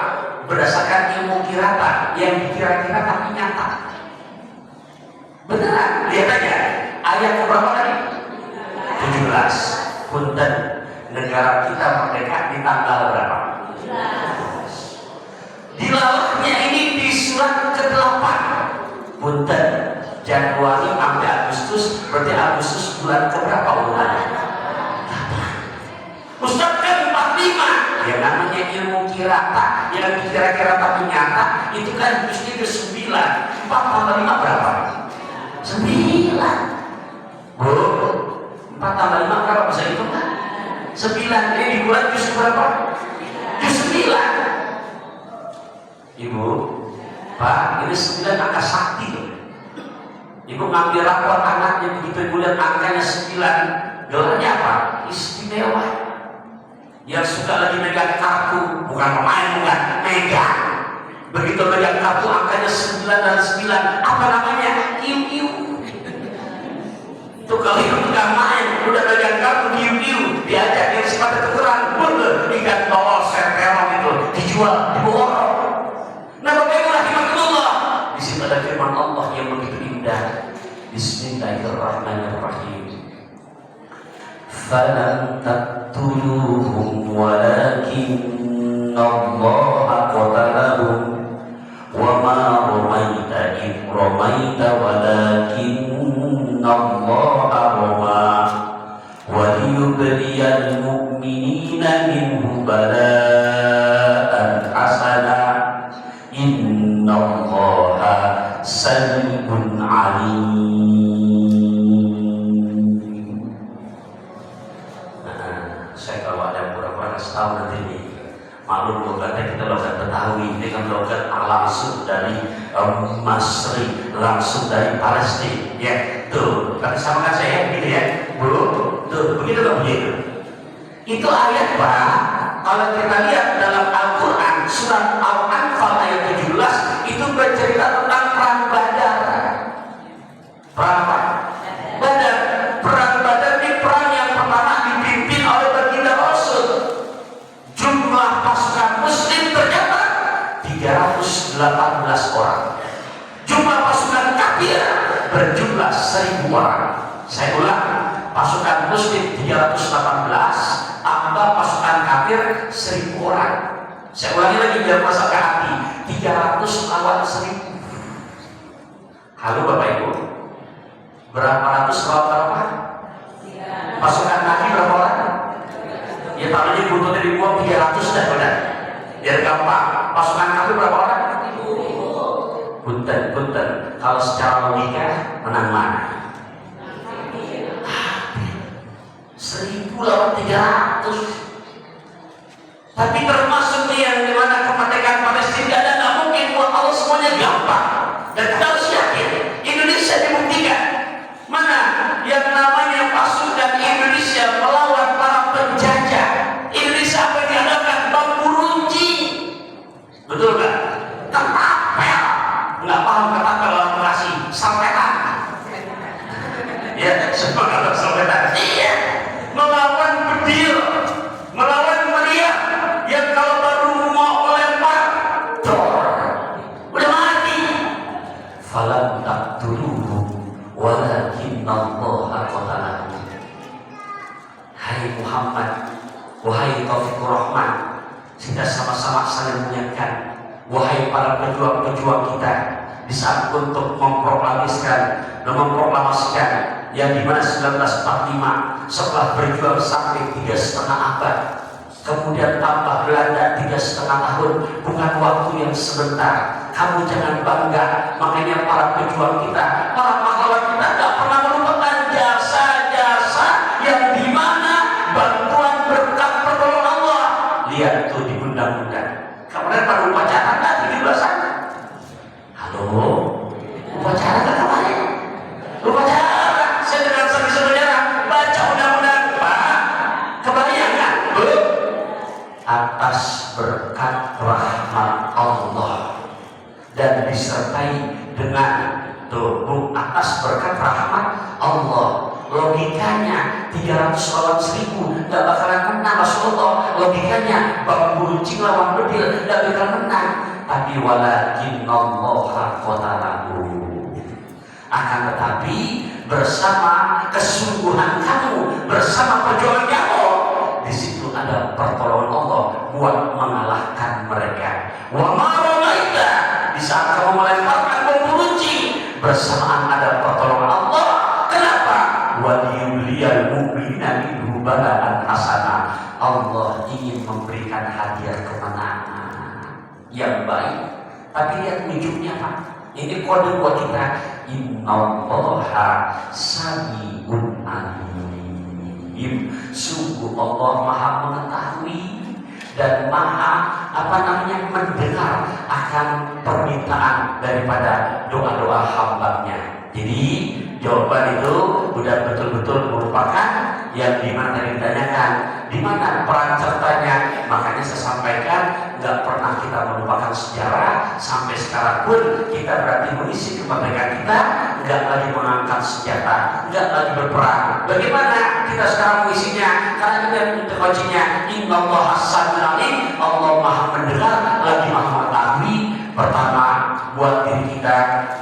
berdasarkan ilmu kiratan yang dikira-kira tapi nyata. Beneran, lihat aja ayat berapa tadi? 17. Punten, negara kita merdeka di tanggal berapa? Dilawahnya ini di surat ke-8. Punten, Januari sampai Agustus, berarti Agustus bulan keberapa bulannya? Ustaz kan 45. Ya namanya ilmu kirata yang kira-kira tapi nyata itu kan justru ke-9. 4 tambah 5 berapa? 9. Bu, 4 tambah 5 berapa? Bisa hitung kan? 9. Ini di bulan juz berapa? Juz 9. Ibu, Pak, ini 9 angka sakti loh. Ibu ngambil rapor anaknya, begitu ibu lihat angkanya 9, gelarnya apa? Istimewa. Yang suka lagi megang kartu, bukan pemain, bukan megang. Begitu megang kartu angkanya 9 dan 9, apa namanya? Kiu-kiu. Tuh kalau itu nggak main, udah megang kartu kiu-kiu, diajak yang sepatu tukeran, ikan bawal serterong itu dijual, diborong. Nah, Bapak Ibu rahimahullah, di situ ada firman Allah yang begitu indah. Bismillahirrahmanirrahim. Falam taqtuluhum walakinna Allah qatalahum wa ma ramaita id ramaita walakinna Allah rama wa liyubliyal mu'minina minhu bala'an hasana inna Allah sami'un alim. Saya kalau ada pura-pura kasih tahu nanti nih, maklum logatnya kita logat Betawi, ini kan logat langsung dari Masri, langsung dari Palestina, ya tuh, tapi sama kan saya gitu ya, bu, tuh begitu loh begitu. Itu ayat Pak, kalau kita lihat dalam Al-Quran surat Al-Anfal ayat 17 itu bercerita tentang perang Badar. Perang apa? Badar. Perang Badar ini perang yang pertama dipimpin oleh baginda Rasul. Jumlah pasukan Muslim ternyata 318 orang. Jumlah pasukan kafir berjumlah 1000 orang. Saya ulang, pasukan Muslim 318, tambah pasukan kafir 1000 orang. Saya ulangi lagi biar masuk ke hati. 300 lawan 1000. Halo Bapak Ibu, berapa ratus lawan berapa? Pasukan kaki berapa orang? Ya taruhnya butuh dibuang 300 dah udah. Biar gampang. Pasukan kaki berapa orang? Punten. Kalau secara logika menang mana? 1000 lawan 300. Tapi termasuk yang dimana kemerdekaan Palestina dan nggak mungkin buat Allah semuanya gampang. Dan kita harus yakin Indonesia dibuktikan mana yang namanya pasukan Indonesia melawan para penjajah. Indonesia apa yang diadakan? Bambu runcing, betul kan? Ketapel, nggak paham ketapel dalam lokasi sampetan. Ya, semua kalau sampetan. Iya, melawan bedil, melawan meriam yang kalau baru mau lempar, udah mati. Falam taqtuluhum walakinna Allah qatalahum. Hai Muhammad, wahai Taufikur Rahman, kita sama-sama saling mengingatkan, wahai para pejuang-pejuang kita, di saat untuk memproklamasikan yang dimana 1945 setelah berjuang sampai 3,5 abad, kemudian tambah Belanda 3,5 tahun, bukan waktu yang sebentar. Kamu jangan bangga, makanya para pejuang kita, para pahlawan kita tidak pernah melupakan jasa-jasa yang dimana bantuan berkat pertolongan Allah. Lihat tuh di undang-undang. Kemarin pada upacara nggak 17-an? Halo, upacara nggak kemarin? Upacara. Saya dengan saudara baca undang-undang Pak. Kebayang nggak? Atas berkat rahmat Allah dan disertai dengan atas berkat rahmat Allah. Logikanya 300 lawan 1000 gak bakalan menang Rasulullah. Logikanya bambu runcing lawan bedil gak bakalan menang. Tapi walakin Allah qatalahu. Akan tetapi bersama kesungguhan kamu, bersama perjuangan kamu, di situ ada pertolongan Allah buat mengalahkan mereka. Wa ma ramaita, di saat kamu melemparkan bambu runcing, bersamaan ada pertolongan Allah. Kenapa? Wa liyubliyal mu'minina minhu bala'an hasanah. Allah ingin memberikan hadiah kemenangan yang baik. Tapi lihat ujungnya Pak. Ini kode buat kita. Innallaha sami'un alim. Sungguh Allah Maha mengetahui dan Maha mendengar akan permintaan daripada doa-doa hambanya. Jadi jawaban itu sudah betul-betul merupakan yang dimana tadi ditanyakan, di mana peran sertanya. Makanya saya sampaikan nggak pernah kita melupakan sejarah. Sampai sekarang pun kita berarti mengisi kemerdekaan kita, nggak lagi mengangkat senjata, nggak lagi berperang. Bagaimana kita sekarang mengisinya? Karena kita untuk kuncinya Innallaha as-sami'ul 'alim, Allah Maha mendengar lagi Maha mengetahui. Pertama, buat diri kita,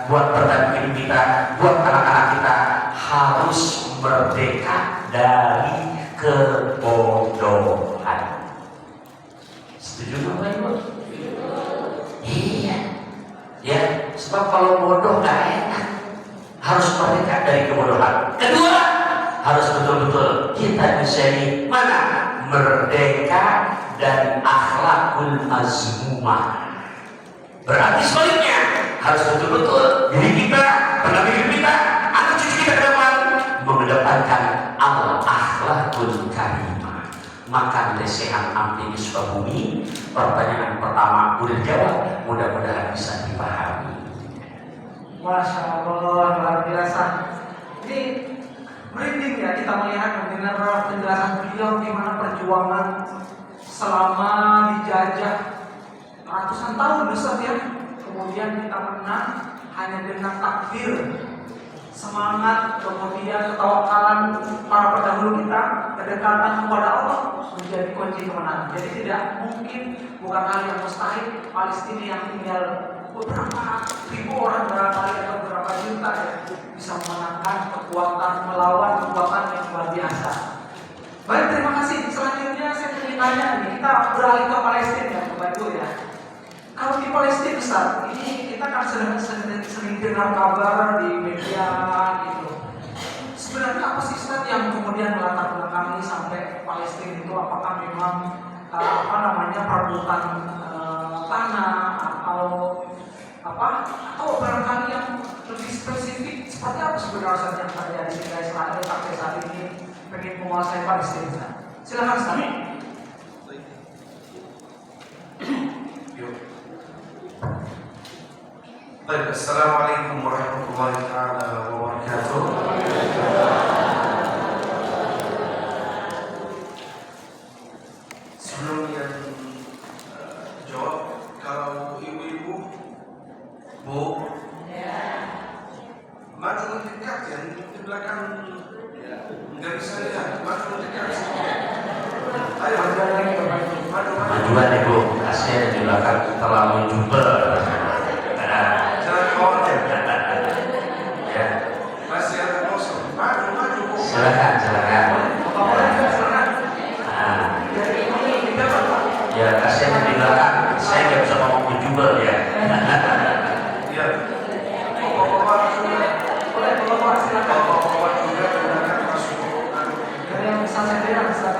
buat bertahan hidup kita, buat anak-anak kita harus merdeka dari kebodohan. Setuju Bapak Ibu? Iya. Ya, sebab kalau bodoh nggak enak. Harus merdeka dari kebodohan. Kedua, harus betul-betul kita bisa ini mana? Merdeka dan akhlakul mazmumah. Berarti sebaliknya harus betul-betul diri kita, pendamping hidup kita, anak cucu kita ke depan mengedepankan al-akhlakul karimah. Maka lesehan amti di Sukabumi. Pertanyaan pertama udah jawab, mudah-mudahan bisa dipahami. Masya Allah, luar biasa. Ini merinding ya kita melihat mendengar penjelasan beliau di mana perjuangan selama dijajah ratusan tahun Ustaz ya. Kemudian kita menang hanya dengan takbir, semangat, kemudian ketawakalan para pendahulu kita, kedekatan kepada Allah menjadi kunci kemenangan. Jadi tidak mungkin, bukan hal yang mustahil Palestina yang tinggal beberapa ribu orang barangkali atau beberapa juta ya, bisa memenangkan kekuatan, melawan kekuatan yang luar biasa. Baik, terima kasih. Selanjutnya saya ingin tanya nih, kita beralih ke Palestina ya, Bapak Ibu ya. Kalau di Palestina Ustaz, ini kita kan sering dengar kabar di media gitu. Sebenarnya apa sih Ustaz yang kemudian melatar belakangi sampai Palestina itu? Apakah memang perebutan tanah atau barangkali yang lebih spesifik seperti apa sebenarnya Ustaz yang terjadi di Israel sampai saat ini pengen menguasai Palestina? Silakan Ustaz. Baik, Assalamualaikum warahmatullahi wabarakatuh. Sebelum yang jawab, kalau ibu-ibu, Bu, maju dekat ya, di belakang nggak bisa lihat, maju dekat. Ayo, Majuan Ibu, kasihan di belakang terlalu jumper. masih ada kosong, maju Bu. Silakan. Ya, kasihan di belakang. Saya nggak bisa ngomong jumper ya. Ya, Bapak-bapak juga gunakan masuk. Dari yang bisa saya lihat Ustaz.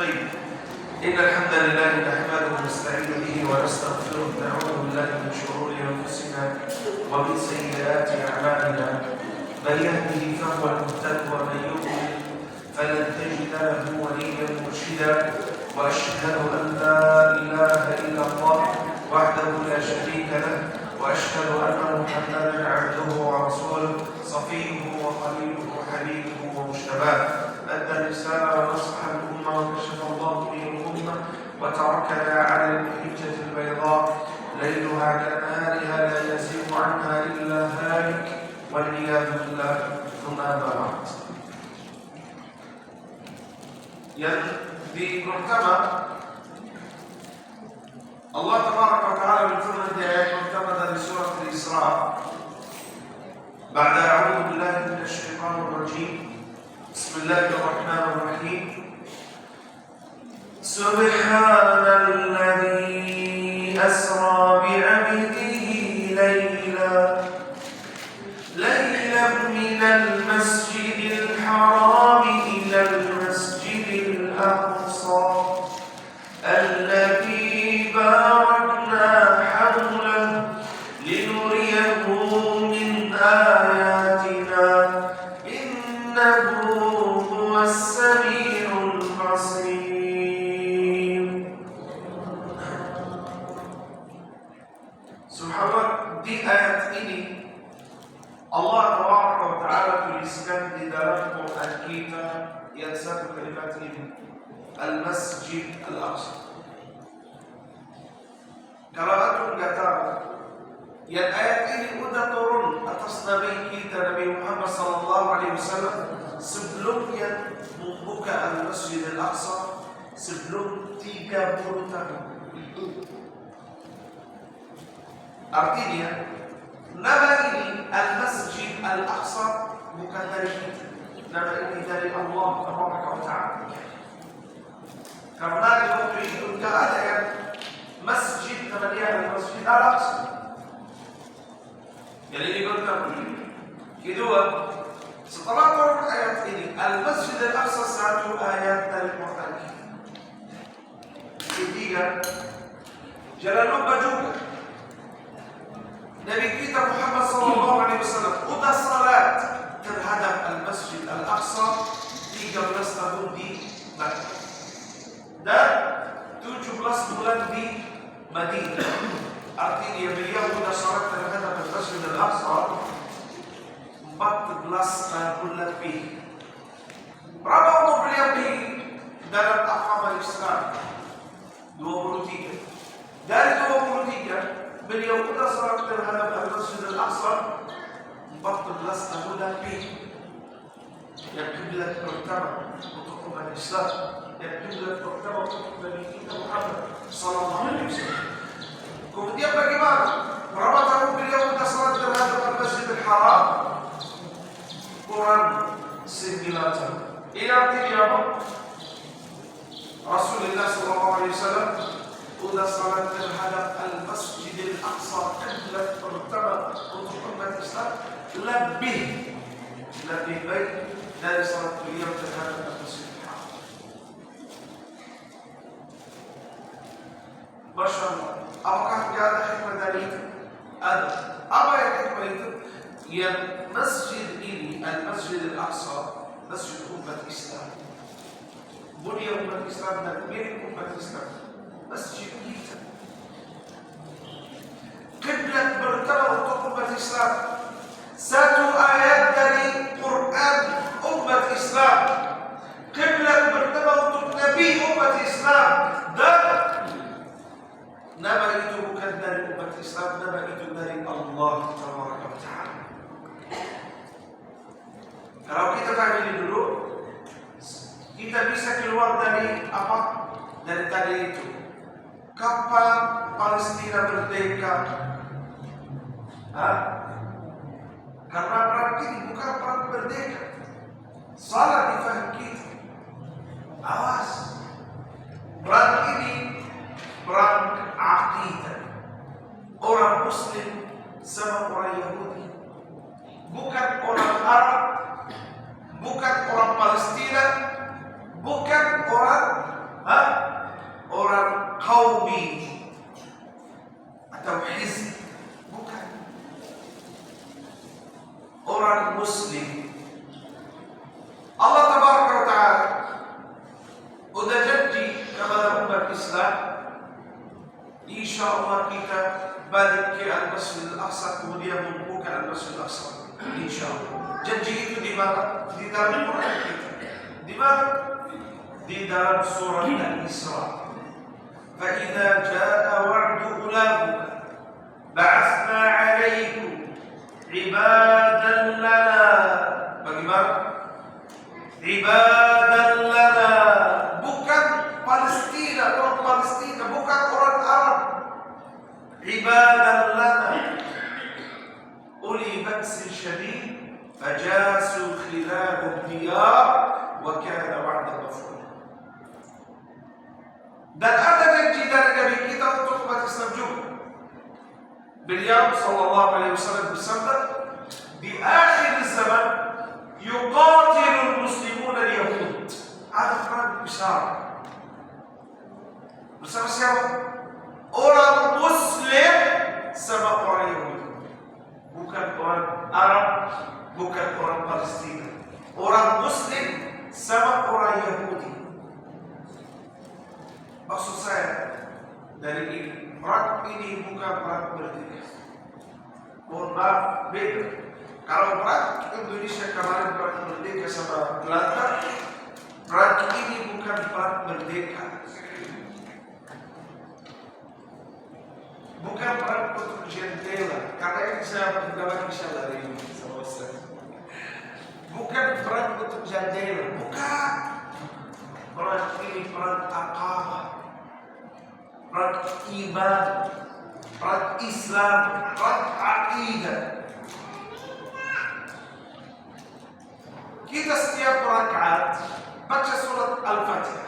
طيب إن الحمد لله نحمده ونستعين به ونستغفره ونعوذ بالله من شرور أنفسنا ومن سيئات أعمالنا من يهده فهو المهتد ومن يضلل فلن تجد له وليا مرشدا وأشهد أن لا إله إلا الله وحده لا شريك له وأشهد أن محمدا عبده ورسوله صفيه وخليله وحبيبه ومجتباه أدى الرسالة ونصح الأمة وكشف الله به الأمة وتركنا على المحجة البيضاء ليلها كنهارها لا يزيغ عنها إلا هالك والعياذ بالله ثم أما بعد. Yang pertama, Allah Tabaraka wa Ta'ala berfirman di ayat pertama dari surah Al-Isra, "Ba'da a'udzu billahi minasy syaithanir rajim. Bismillahirrahmanirrahim. Subhanalladzi asra bi'abdihi laylan minal masjidil haram ilal masjidil aqsa alladzi barakna hawlahu linuriyahu min ayatina innahu huwas sami'ul basir." Subhanallah, di ayat ini Allah Tabaraka wa Ta'ala tuliskan di dalam Quran kita yang satu kalimat ini, Al-Masjid Al-Aqsa. Kalau antum nggak tahu, yang ayat ini udah turun atas Nabi kita Nabi Muhammad SAW sebelumnya membuka Al-Masjid Al-Aqsa sebelum 30 tahun. Artinya, nama ini Al-Masjid Al-Aqsa bukan dari kita. Nama ini dari Allah Taala. Karena di waktu itu tidak ada yang masjid namanya Masjid Al-Aqsa. Jadi ini pertama. Kedua, setelah turun ayat ini, Al-Masjid Al-Aqsa satu ayat dari Quran. Ketiga, jangan lupa juga Nabi kita Muhammad SAW udah salat terhadap Al-Masjid Al-Aqsa 13 tahun di Makkah dan 17 bulan di Madinah. Artinya beliau sudah salat terhadap Al-Masjid Al-Aqsa 14 tahun lebih. Berapa umur beliau di dalam agama Islam? 23. Dari 23 beliau sudah salat terhadap Al-Masjid Al-Aqsa 14 tahun lebih. Yang kiblat pertama untuk umat Islam, yang kiblat pertama untuk Nabi kita Muhammad sallallahu alaihi wasallam. Kemudian bagaimana? Berapa tahun beliau sudah salat terhadap Al-Masjid Al-Haram? Kurang 9 tahun. Ini artinya apa? Rasulullah sallallahu alaihi wasallam sudah salat terhadap Al-Masjid Al-Aqsa kiblat pertama untuk umat Islam lebih baik dari salat beliau terhadap Al-Masjid Al-Haram. Masya Allah. Apakah tidak ada hikmah dari itu? Ada. Apa yang hikmah itu? Yang masjid ini, Al-Masjid Al-Aqsa, masjid umat Islam. Bunya umat Islam dan milik umat Islam. Masjid kita. Kiblat pertama untuk umat Islam. Satu ayat dari Quran umat Islam. Kiblat pertama untuk Nabi umat Islam. Dan nama itu bukan dari umat Islam, nama itu dari Allah Taala. Kalau kita paham ini dulu, kita bisa keluar dari apa? Dari tadi itu. Kapan Palestina merdeka? Karena perang ini bukan perang merdeka. Salah difaham kita. Awas. Perang ini perang akidah. Orang Muslim sama orang Yahudi. Bukan orang Arab, bukan orang Palestina, bukan orang Qaumi atau Hizb, bukan. Orang Muslim. Allah Tabaraka wa Ta'ala udah janji kepada umat Islam, insyaallah kita balik ke Al-Masjid Al-Aqsa, kemudian membuka Al-Masjid Al-Aqsa. Insyaallah. Janji itu di mana? Di dalam Quran kita. Di mana? Di dalam surah Al-Isra. فَإِذَا جَاءَ وَعْدُ أُولَٰئِكَ بَعَثْنَا عَلَيْكُمْ عِبَادًا لَنَا. Bagaimana? عِبَادًا لَنَا. Bukan Palestina, orang Palestina, bukan orang Arab. عِبَادًا لَنَا أُولِي بَأْسٍ شَدِيدٍ فَجَاسُوا خِلَالَ الدِّيَارِ وَكَانَ وَعْدًا مَفْعُولًا. Dan ada janji dari Nabi kita untuk umat Islam juga. Beliau sallallahu alaihi wasallam bersabda, di akhir zaman yuqatilul muslimun al-yahud. Ada perang besar. Bersama siapa? Orang Muslim sama orang Yahudi. Bukan orang Arab, bukan orang Palestina. Orang Muslim sama orang Yahudi. Maksud saya dari ini, perang ini bukan perang merdeka. Mohon maaf, beda. Kalau perang Indonesia kemarin perang merdeka sama Belanda, perang ini bukan perang merdeka. Bukan perang untuk jendela, karena ini saya berdakwah insyaallah hari ini sama Ustaz. Bukan perang untuk jendela, bukan. Perang ini perang agama, perang iman, perang Islam, perang akidah. Kita setiap rakaat baca surat Al-Fatihah.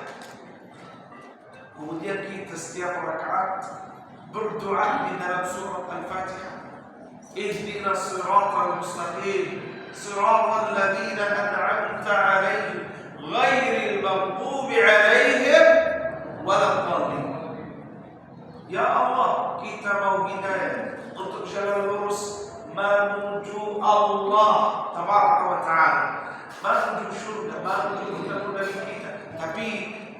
Kemudian kita setiap rakaat berdoa di dalam surat Al-Fatihah. Ihdinas siratal mustaqim, siratal ladzina an'amta 'alaihim, ghairil maghdubi 'alaihim waladdallin. Ya Allah, kita mau hidayah untuk jalan lurus menuju Allah Tabaraka wa Ta'ala, menuju surga, menuju kemudahan kita. Tapi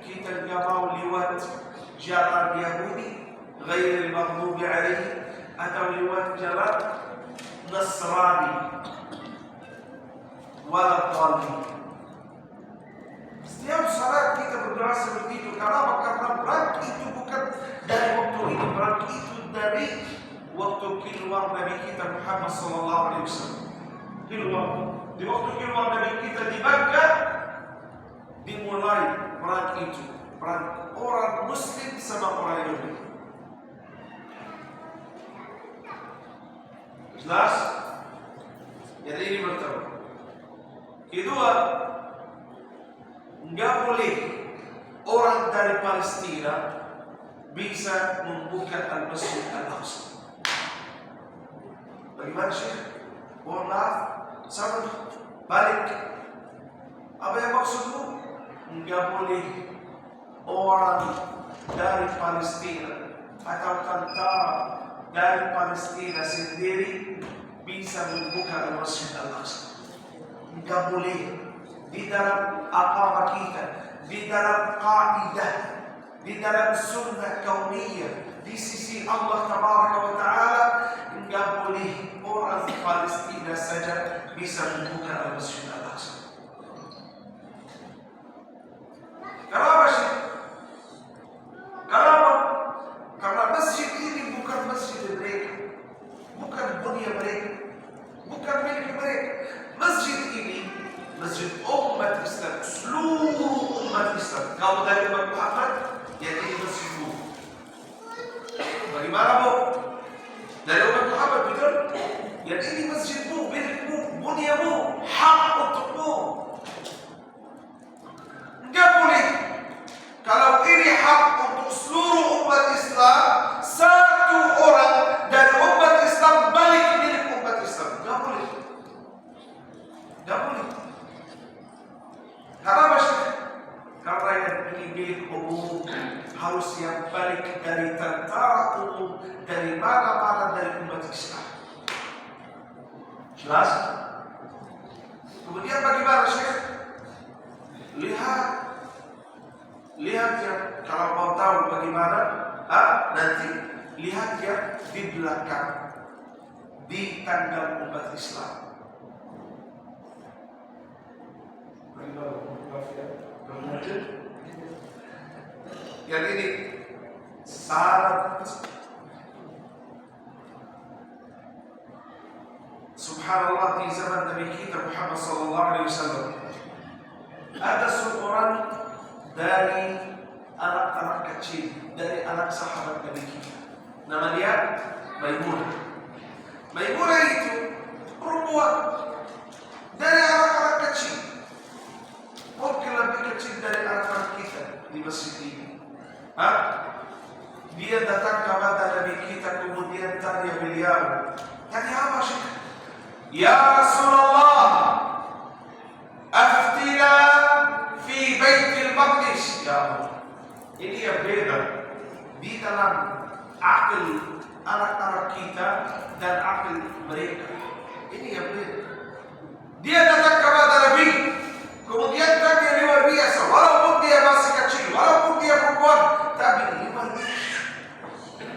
kita tidak mau lewat jalan Yahudi, ghairil maghdubi 'alaihim, atau lewat jalan Nasrani, waladdallin. Setiap saat kita berdoa seperti itu. Kenapa? Karena perang itu bukan dari waktu ini, perang itu dari waktu keluar Nabi kita Muhammad sallallahu alaihi wasallam. Keluar. Di waktu keluar Nabi kita di Makkah dimulai perang itu. Perang orang Muslim sama orang Yahudi. Jelas? Jadi ini pertama. Kedua, enggak boleh orang dari Palestina bisa membuka Al-Masjid Al-Aqsa. Bagaimana Syekh? Mohon maaf, sama balik. Apa yang maksudmu? Enggak boleh orang dari Palestina atau tentara dari Palestina sendiri bisa membuka Al-Masjid Al-Aqsa. Enggak boleh. Di dalam agama kita, di dalam kaidah, di dalam sunnah kauniyah, di sisi Allah Tabaraka wa Ta'ala, enggak boleh orang Palestina saja bisa membuka Al-Masjid Al-Aqsa. Kenapa sih? Kenapa? Karena masjid ini bukan masjid mereka, bukan dunia mereka, bukan milik mereka. Masjid ini masjid umat Islam, seluruh umat Islam. Kalau dari umat Muhammad, ya ini masjidmu. Bagaimana bu? Dari umat Muhammad betul? Ya ini masjidmu, milikmu, bunyamu, hak untukmu. Enggak boleh. Kalau ini hak untuk seluruh umat Islam, satu orang dari umat Islam balik milik umat Islam. Enggak boleh. Enggak boleh. Kenapa sih? Karena yang ini milik umum, harus yang balik dari tentara umum, dari mana-mana dari umat Islam. Jelas? Kemudian bagaimana Syekh? Lihat ya, kalau mau tahu bagaimana, nanti lihat ya di belakang, di tanggal umat Islam. Yang ini syarat. Subhanallah, di zaman Nabi kita Muhammad sallallahu alaihi wasallam ada seorang dari anak-anak kecil, dari anak sahabat Nabi kita. Nama dia Maimunah. Maimunah itu perempuan dari anak-anak kecil. Mungkin lebih kecil dari anak-anak kita di masjid ini. Dia datang kepada Nabi kita, kemudian tanya beliau, tanya apa sih? Ya Rasulullah, aftina fi Baitul Maqdis. Ya Allah, ini yang beda di dalam akal anak-anak kita dan akal mereka. Ini yang beda. Dia datang kepada Nabi, kemudian tanya luar biasa, walaupun dia masih kecil, walaupun dia perempuan, tapi luar biasa.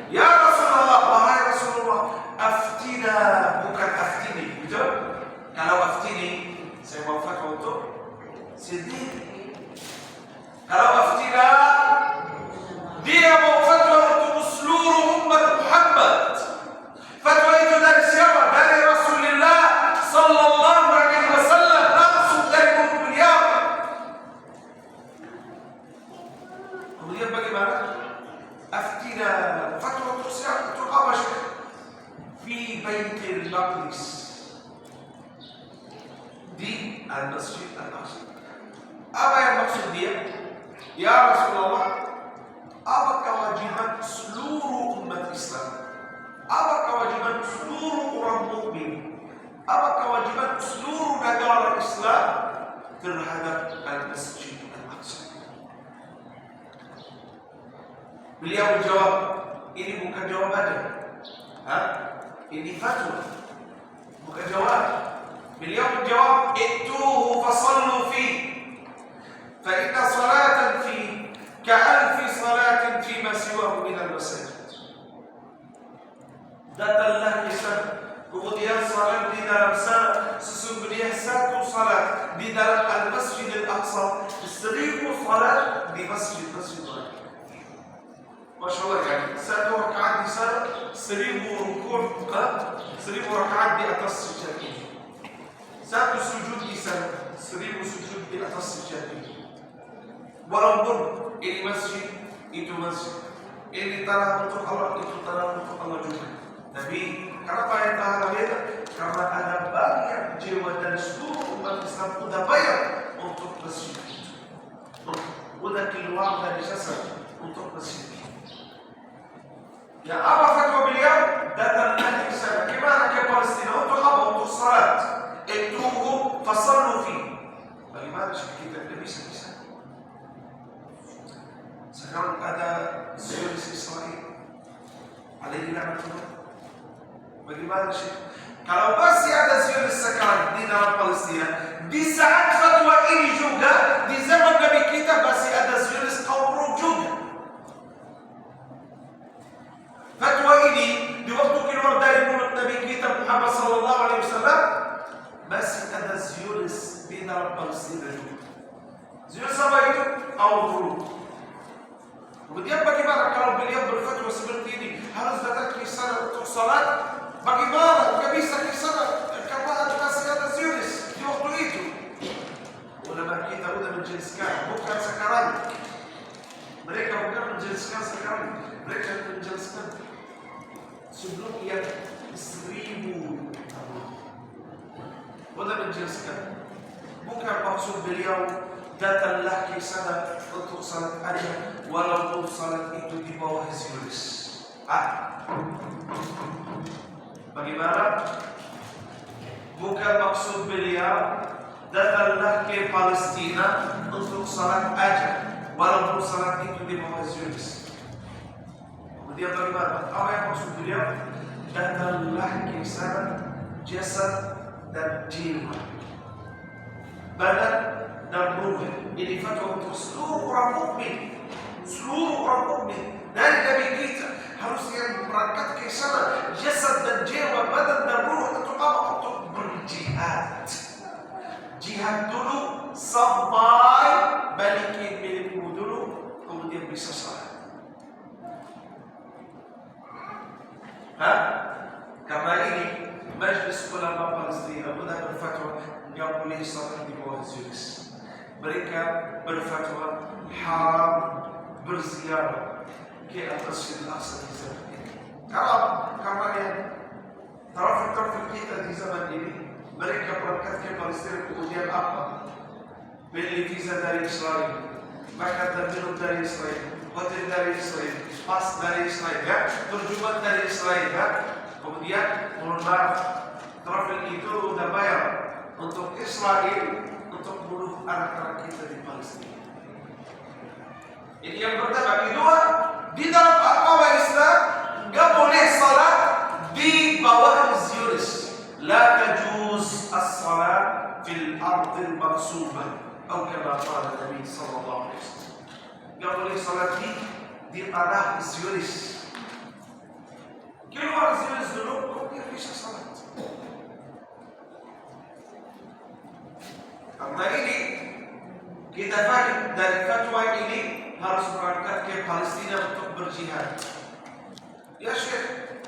Ya Rasulullah, wahai Rasulullah, aftina, bukan aftini, betul? Kalau aftini, saya mau fatwa untuk sendiri. Kalau aftina bagaimana? Aftina fatwa untuk apa Syekh? Fi Baitul Maqdis, di Al-Masjid Al-Aqsa. Apa yang maksud dia? Ya Rasulullah, apa kewajiban seluruh umat Islam? Apa kewajiban seluruh orang mukmin? Apa kewajiban seluruh negara Islam terhadap Al-Masjid Al-Aqsa? Beliau menjawab, ini bukan jawabannya. Ini fatwa, bukan jawab. Beliau menjawab, "Ituhu fasallu fi, fa inna salatan fi ka'alfi salatin fi ma siwahu min al-masajid." Datanglah kisah, kemudian salat di dalam sana, sesungguhnya satu salat di dalam Al-Masjid Al-Aqsa 1000 salat di masjid-masjid lain. Masya Allah kan, satu rakaat di sana 1000 rukuk, 1000 rakaat di atas sejadah ini. Satu sujud di sana 1000 sujud di atas sejadah ini. Walaupun ini masjid, itu masjid, ini tanah untuk Allah, itu tanah untuk Allah juga. Tapi kenapa yang tahan beda? Karena ada banyak jiwa dan seluruh umat Islam sudah bayar untuk masjid itu. Sudah keluar dari jasa untuk masjid. Ya, apa fatwa beliau? Datanglah ke sana. Gimana ke Palestina? Untuk apa? Untuk salat. Ituhu fasallu fi. Bagaimana kita tidak bisa di sana? Sekarang ada Zionis Israel. Ada di dalam Tuhan. Bagaimana sih? Kalau masih ada Zionis sekarang di dalam Palestina, di saat fatwa ini juga, di zaman Nabi kita masih ada Zionis kaum Rom juga. Fatwa ini di waktu keluar dari mulut Nabi kita Muhammad sallallahu alaihi wasallam, masih ada Zionis di dalam Palestina juga. Zionis apa itu? Kaum Rom. Kemudian bagaimana kalau beliau berfatwa seperti ini? Harus datang ke sana untuk salat? Bagaimana? Tidak bisa ke sana karena masih ada Zionis di waktu itu. Ulama kita sudah menjelaskan, bukan sekarang. Mereka bukan menjelaskan sekarang, mereka menjelaskan sebelum yang 1000 tahun. Sudah menjelaskan, bukan maksud beliau datanglah ke sana untuk salat aja, walaupun salat itu di bawah Zionis. Bagaimana? Bukan maksud beliau datanglah ke Palestina untuk salat aja, walaupun salat itu di bawah Zionis. Kemudian bagaimana? Apa yang maksud beliau? Datanglah ke sana jasad dan jiwa, badan dan ruh. Ini fatwa untuk seluruh orang mukmin, seluruh orang mukmin dari Nabi kita. Harusnya berangkat ke sana jasad dan jiwa, badan dan ruh untuk apa? Untuk berjihad. Jihad dulu sampai balikin milikmu dulu, kemudian bisa salat. Karena ini Majlis Ulama Palestina sudah berfatwa tidak boleh salat di bawah Zionis. Mereka berfatwa haram berziarah ke Al-Masjid Al-Aqsa di zaman ini. Karena yang trafik kita di zaman ini, mereka berangkat ke Palestina, kemudian apa? Beli visa dari Israel, makan dan minum dari Israel, hotel dari Israel, pas dari Israel, ya, terjemahan dari Israel, ya. Kemudian, mohon maaf, trafik itu sudah bayar untuk Israel untuk bunuh anak-anak kita di Palestina. Ini yang pertama. Kedua, di dalam agama Islam nggak boleh salat di bawah Zionis. La tajuz as-salat fil ardil maghsubah, atau kama qala Nabi sallallahu alaihi wasallam. Nggak boleh salat di tanah Zionis. Keluar Zionis dulu, kemudian bisa salat. Karena ini kita faham dari fatwa ini harus berangkat ke Palestina untuk berjihad. Ya Syekh,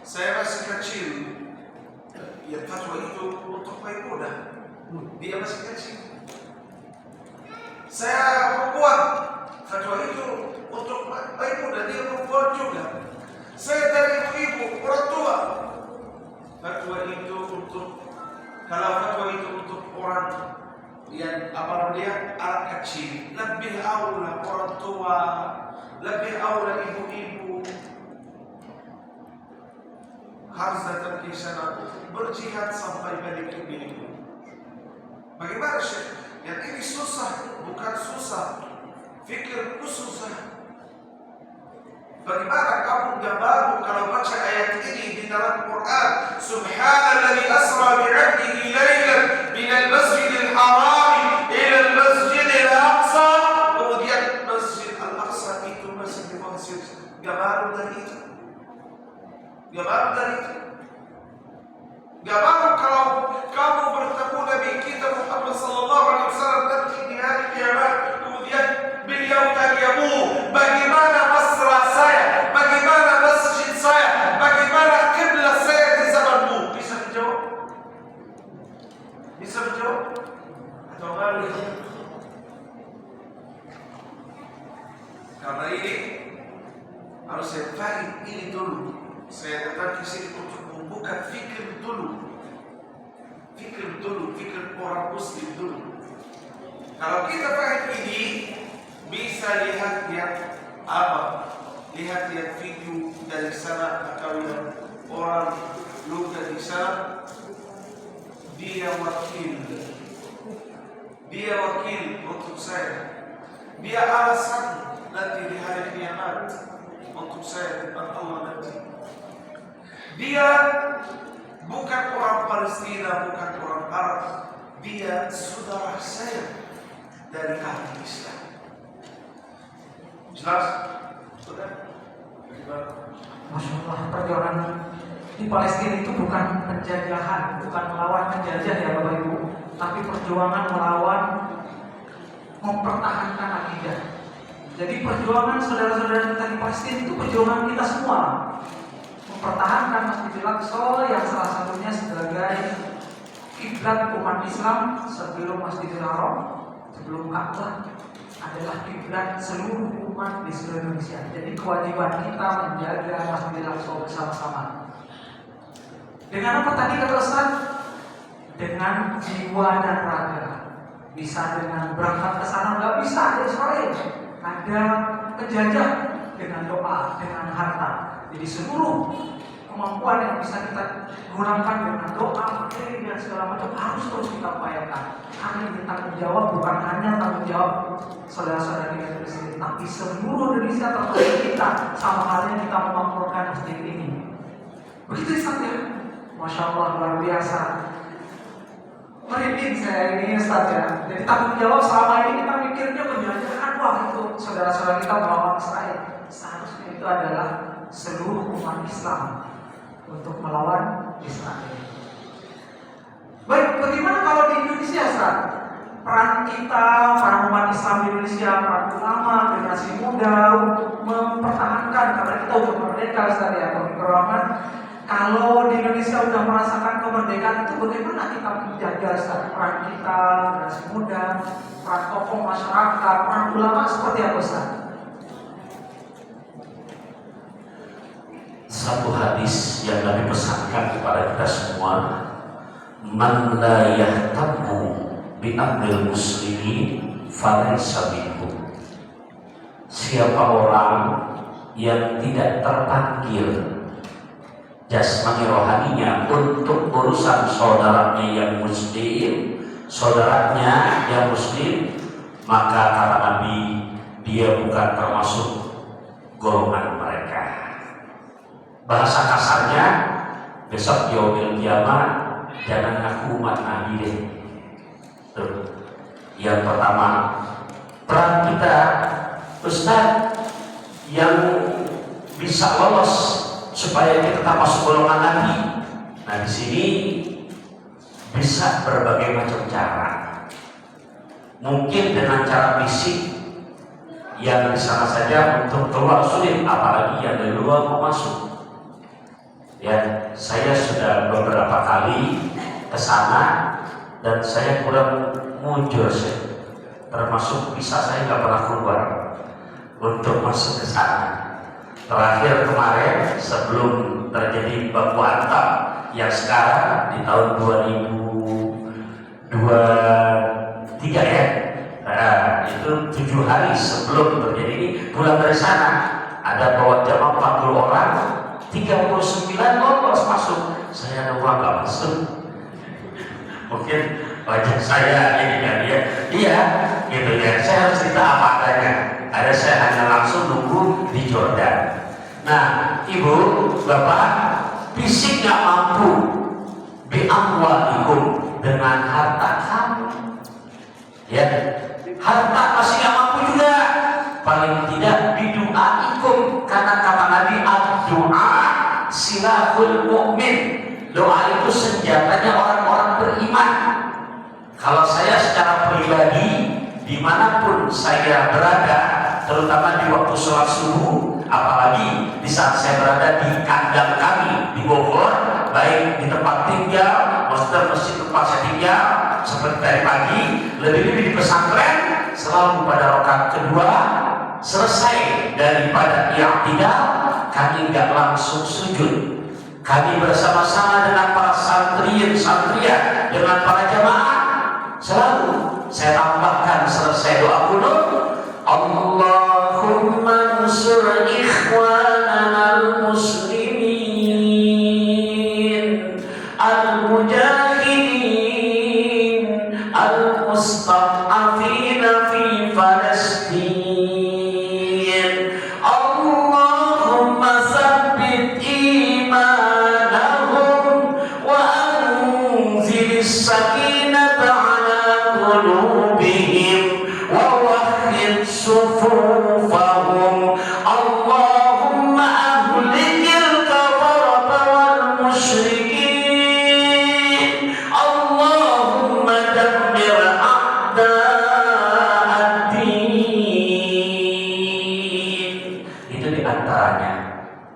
saya masih kecil. Ya fatwa itu untuk Maimunah, dia masih kecil. Saya perempuan, fatwa itu untuk muda, dia perempuan juga. Saya dari ibu-ibu, orang tua. Fatwa itu untuk, kalau fatwa itu untuk orang yang anak kecil, lebih aula orang tua, lebih aula ibu-ibu harus datang ke sana berjihad sampai balik ke bilik. Bagaimana Syekh? Yang ini susah, bukan susah. Fikirku susah. Bagaimana kamu gak baru kalau baca ayat ini di dalam Quran? Subhanalladzi asra bi'abdihi laylan minal masjidil haram ila al-masjidil aqsa. Kemudian Masjid Al-Aqsa itu masih dimaksud. Gak baru dari itu. Gak baru dari itu. Gak baru kalau kamu bertemu Nabi kita Muhammad sallallahu alaihi wasallam nanti di hari kiamat, kemudian beliau tanyamu, bagaimana masra saya, bagaimana masjid saya, bagaimana kiblat saya di zamanmu? Bisa menjawab? Bisa menjawab? Atau malu? Karena ini harus saya faham ini dulu. Saya datang ke sini untuk membuka fikir dulu, fikir orang muslim dulu. Kalau kita paham ini, bisa lihat yang apa? Lihat yang video dari sana atau yang orang luka di sana. Dia wakil untuk saya. Dia alasan nanti di hari kiamat untuk saya depan Allah nanti. Dia bukan orang Palestina, bukan orang Arab. Dia saudara saya dari ahli Islam. Jelas? Sudah? Masya Allah, perjuangan di Palestina itu bukan penjajahan, bukan melawan penjajah ya Bapak Ibu, tapi perjuangan melawan mempertahankan akidah. Jadi perjuangan saudara-saudara kita di Palestina itu perjuangan kita semua. Mempertahankan Masjidil Aqsa yang salah satunya sebagai kiblat umat Islam sebelum Masjidil Haram, sebelum Ka'bah adalah kiblat seluruh umat di seluruh Indonesia. Jadi kewajiban kita menjaga Masjidil Aqsa bersama-sama. Dengan apa tadi kata Ustaz? Dengan jiwa dan raga. Bisa dengan berangkat ke sana, nggak bisa ada Israel. Ada penjajah dengan doa, dengan harta. Jadi seluruh kemampuan yang bisa kita gunakan dengan doa, materi dan segala macam harus terus kita upayakan. Karena ini tanggung jawab bukan hanya tanggung jawab saudara-saudara kita di sini, tapi seluruh Indonesia termasuk kita. Sama halnya kita memakmurkan masjid ini. Begitu Ustaz ya? Masya Allah, luar biasa. Merinding saya ini Ustaz ya. Jadi tanggung jawab selama ini kita mikirnya penjajahan, wah itu saudara-saudara kita melawan Israel. Seharusnya itu adalah seluruh umat Islam untuk melawan Israel. Baik, bagaimana kalau di Indonesia Ustaz? Peran kita, peran umat Islam di Indonesia, peran ulama, generasi muda untuk mempertahankan, karena kita udah merdeka Ustaz ya, kalau di Indonesia udah merasakan kemerdekaan itu bagaimana kita menjaga Ustaz? Peran kita, generasi muda, peran tokoh masyarakat, peran ulama seperti apa Ustaz? Satu hadis yang Nabi pesankan kepada kita semua, man la yahtamu bi amril muslimin falaysa minhum. Siapa orang yang tidak terpanggil jasmani rohaninya untuk urusan saudaranya yang muslim, maka kata Nabi, dia bukan termasuk golongan mereka. Bahasa kasarnya, besok yaumil kiamat jangan ngaku umat Nabi deh. Tuh. Yang pertama, peran kita Ustaz yang bisa lolos supaya kita tak masuk golongan Nabi. Nah di sini bisa berbagai macam cara. Mungkin dengan cara fisik yang di sana saja untuk keluar sulit, apalagi yang dari luar mau masuk. Ya, saya sudah beberapa kali ke sana dan saya kurang mujur sih. Termasuk visa saya nggak pernah keluar untuk masuk ke sana. terakhir kemarin sebelum terjadi baku hantam yang sekarang di tahun 2023 ya. Nah, itu 7 hari sebelum terjadi ini pulang dari sana ada bawa jamaah 40 orang, 39 lolos masuk. Saya ada uang nggak masuk. Mungkin wajah saya ini kan ya, iya gitu ya. Saya harus cerita apa adanya. Ada saya hanya langsung nunggu di Jordan. Nah, ibu, bapak, fisik nggak mampu, bi'amwalikum dengan harta kamu, ya. Harta masih nggak mampu juga, paling tidak bidu'aikum, karena kata Nabi ad-du'a silahul mu'min. Doa itu senjatanya orang-orang beriman. Kalau saya secara pribadi dimanapun saya berada, terutama di waktu sholat subuh, apalagi di saat saya berada di kandang kami di Bogor, baik di tempat tinggal, maksudnya masjid tempat saya tinggal, seperti tadi pagi, lebih-lebih di pesantren, selalu pada rakaat kedua, selesai daripada i'tidal, kami nggak langsung sujud. Kami bersama-sama dengan para santrian, dengan para jamaah, selalu saya tambahkan selesai doa kunut, Allahumma ansur ikhwanana al-muslimin al-mujahidin al-mustad'afina fi Palestin. Allahumma sabbit imanahum wa anzilis sakinata ala qulubihim wa wahhid sufufahum. Allahumma ahlikil kafarata wal musyrikin. Allahumma dammir a'da'ad-din. Itu diantaranya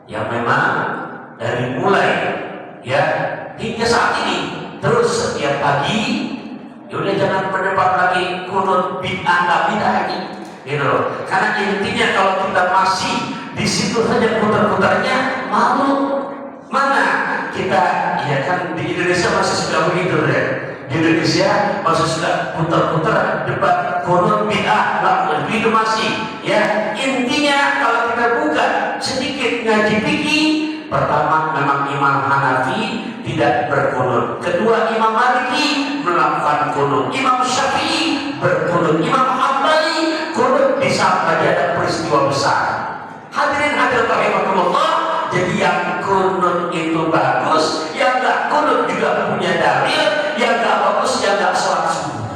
yang memang dari mulai ya hingga saat ini terus setiap pagi. Yaudah jangan berdebat lagi kunut bid'ah nggak bid'ah ini, gitu loh. Karena intinya kalau kita masih di situ saja putar-putarnya, malu. Mana kita, ya kan di Indonesia masih sudah begitu ya. Di Indonesia masih sudah putar-putar debat kunut bid'ah, begitu masih. Ya intinya kalau kita buka sedikit ngaji fikih, pertama memang Imam Hanafi tidak berkunut, kedua Imam Maliki melakukan kunut, Imam Syafi'i berkunut, Imam Hambali kunut di saat lagi ada peristiwa besar. Hadirin hadirat rahimakumullah, jadi yang kunut itu bagus, yang nggak kunut juga punya dalil, yang nggak bagus yang nggak sholat subuh.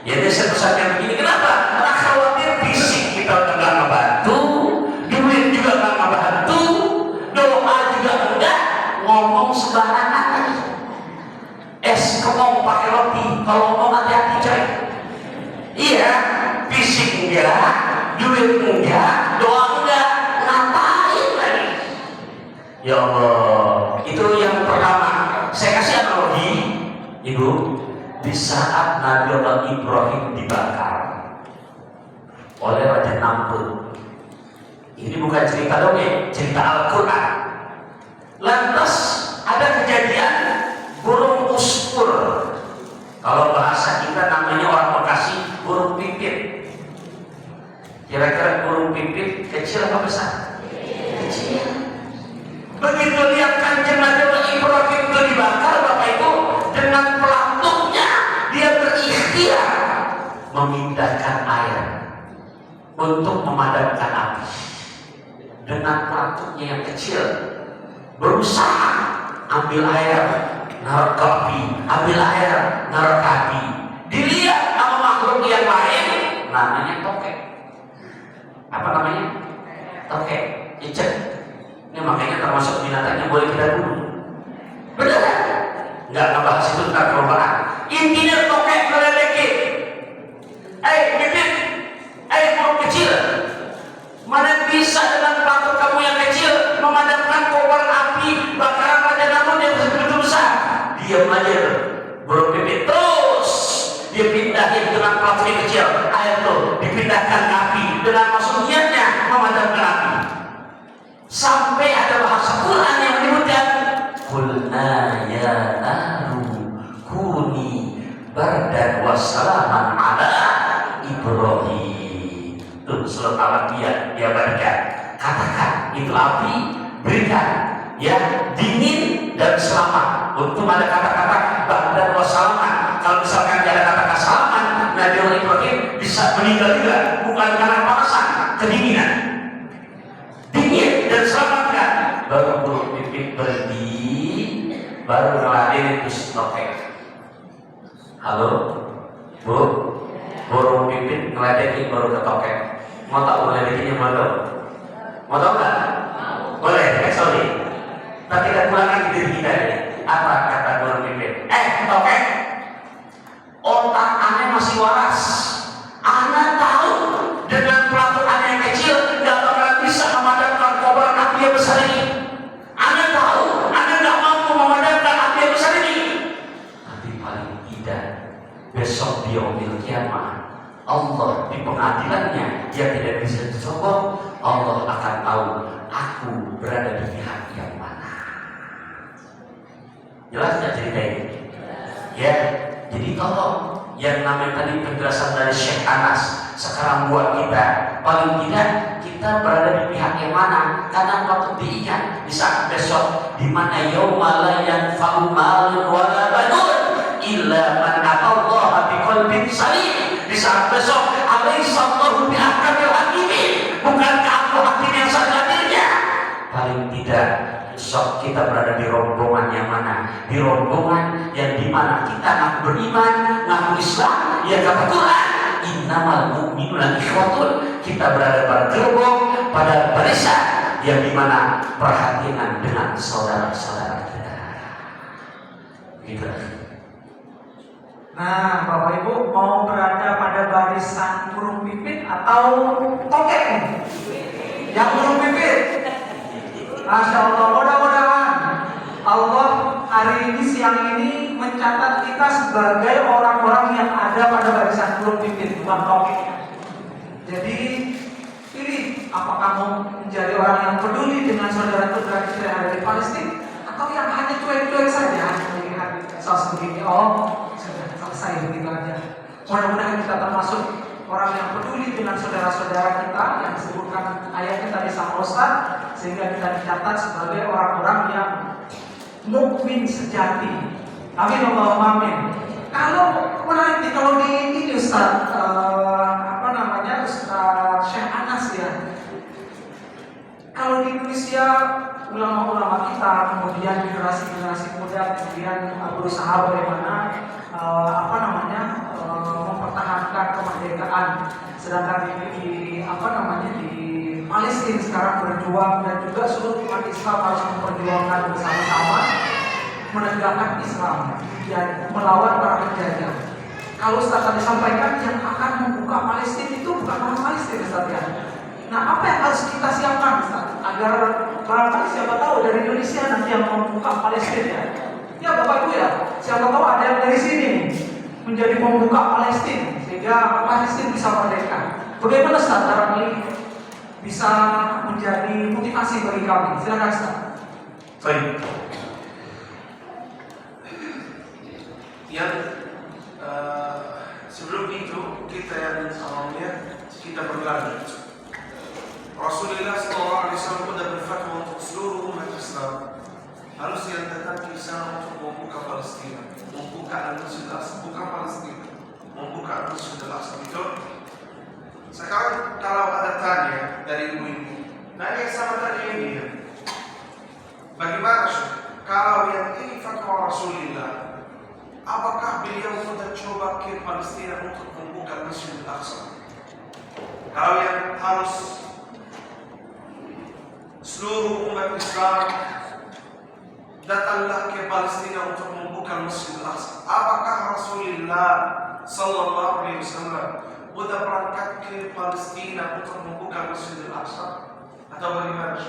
Jadi saya pesannya begini, kenapa? Karena khawatir fisik kita udah nggak ngebantu, duit juga nggak ngebantu, doa juga enggak, ngomong sembarangan lagi. Es kemong pakai roti, kalau ngomong hati-hati coy. Iya, fisik enggak, duit enggak, doa enggak, ngapain lagi? Ya Allah, itu yang pertama. Saya kasih analogi, ibu. Di saat Nabi Allah Ibrahim dibakar oleh Raja Namrud, ini bukan cerita dongeng, cerita Al-Quran. Lantas ada kejadian burung usfur. Kalau bahasa kita namanya orang Bekasi burung pipit. Kira-kira burung pipit kecil apa besar? Kecil. Begitu lihat Kanjeng Nabi Ibrahim itu dibakar, Bapak Ibu, dengan pelatuknya dia berikhtiar memindahkan air untuk memadamkan api. Dengan pelatuknya yang kecil berusaha ambil air, naruh ke api, ambil air, naruh ke api. Dilihat sama makhluk yang lain, namanya tokek. Apa namanya? Tokek, icet. Ini makanya termasuk binatang yang boleh kita bunuh. Benar kan? Nggak ngebahas itu tentang perubahan. Intinya tokek meledekin. Bibit, burung kecil, mana bisa dengan pelatuk kamu yang kecil memadamkan kobaran api bakaran Raja Namrud yang begitu besar? Diam aja, burung pipit terus dia pindahin dengan pelatuk yang kecil, air tuh dipindahkan ke api dengan maksud niatnya memadamkan api. Sampai ada bahasa Quran yang menyebutkan qulna ya naru kuni bardan wa salaman ala Ibrahim. Tuh surat Al-Anbiya dia bacakan. Katakan itu api, berikan ya dingin dan selamat. Untuk ada kata-kata bardan wa salaman. Kalau misalkan dia ada kata-kata salaman, Nabi Ibrahim bisa meninggal juga, bukan karena panasan, kedinginan. Dingin dan selamatkan. Baru burung pipit berhenti, baru ngeladenin itu topeng. Halo, Bu, burung pipit ngeladenin baru ke topeng. Mau tahu ngeladeninnya mana? Mau tahu nggak? Boleh, sorry. Tapi kita pulangkan diri kita ini. Apa kata burung pipit? Topeng. Otak aneh masih waras. Anda tahu dengan pelatuk aneh yang kecil nggak bakalan bisa memadamkan kobaran api yang besar ini. Anda tahu, Anda nggak mampu memadamkan api yang besar ini. Tapi paling tidak besok di yaumil kiamah, Allah di pengadilannya dia tidak bisa dicoba. Allah akan tahu aku berada di pihak yang mana. Jelas nggak cerita ini? Ya. Jadi tolong yang namanya tadi penjelasan dari Syekh Anas sekarang buat kita paling tidak kita berada di pihak yang mana, karena waktu diingat di saat besok di mana yauma la yanfa'u malun wala banun illa man atallaha biqalbin salim. Di saat besok alaihissallahu biahkamil hakimin, bukankah aku hakim yang sejatinya? Paling tidak besok kita berada di rombongan yang mana? Di rombongan yang dimana kita ngaku beriman, ngaku Islam, ya kata Quran innamal mu'minuna ikhwatun. Kita berada pada gerbong, pada barisan yang dimana perhatian dengan saudara-saudara kita. Gitu. Nah, Bapak Ibu mau berada pada barisan burung pipit atau tokek? Yang burung pipit. Masya Allah, mudah-mudahan Allah hari ini siang ini mencatat kita sebagai orang-orang yang ada pada barisan burung pipit, bukan tokek. Jadi pilih apakah mau menjadi orang yang peduli dengan saudara-saudara kita yang ada di Palestina, atau yang hanya cuek-cuek saja melihat sosok begini, oh sudah selesai begitu aja. Mudah-mudahan kita termasuk orang yang peduli dengan saudara-saudara kita yang disebutkan ayat kita di sama Ustaz, sehingga kita dicatat sebagai orang-orang yang mukmin sejati. Amin Allahumma amin. Kalau menarik kalau di ini Ustaz Ustaz Syekh Anas ya. Kalau di Indonesia ulama-ulama kita, kemudian generasi-generasi muda kemudian berusaha bagaimana mempertahankan kemerdekaan, sedangkan di Palestina sekarang berjuang, dan juga seluruh umat Islam harus memperjuangkan bersama-sama menegakkan Islam dan melawan para penjajah. Kalau Ustaz tadi sampaikan yang akan membuka Palestina itu bukan orang Palestina Ustaz ya. Nah, apa yang harus kita siapkan Ustaz agar barangkali siapa tahu dari Indonesia nanti yang membuka Palestina? Ya Bapak Ibu ya, siapa tahu ada yang dari sini menjadi pembuka Palestina sehingga Palestina bisa merdeka. Bagaimana Ustaz barangkali bisa menjadi motivasi bagi kami? Silakan Ustaz. Baik. Sebelum itu kita yang awalnya kita berlanjut. Rasulullah SAW sudah berfatwa untuk seluruh umat Islam harus yang tetap bisa untuk membuka Palestina, membuka Al-Masjid Al-Aqsa, bukan Palestina, membuka Al-Masjid Al-Aqsa. Betul? Sekarang kalau ada tanya dari ibu-ibu, nanya sama tanya ini ya, bagaimana kalau yang ini fatwa Rasulullah, apakah beliau sudah coba ke Palestina untuk membuka Masjid Al-Aqsa? Kalau yang harus seluruh umat Islam datanglah ke Palestina untuk membuka Masjid Al-Aqsa, apakah Rasulullah Sallallahu Alaihi Wasallam sudah berangkat ke Palestina untuk membuka Masjid Al-Aqsa atau bagaimana?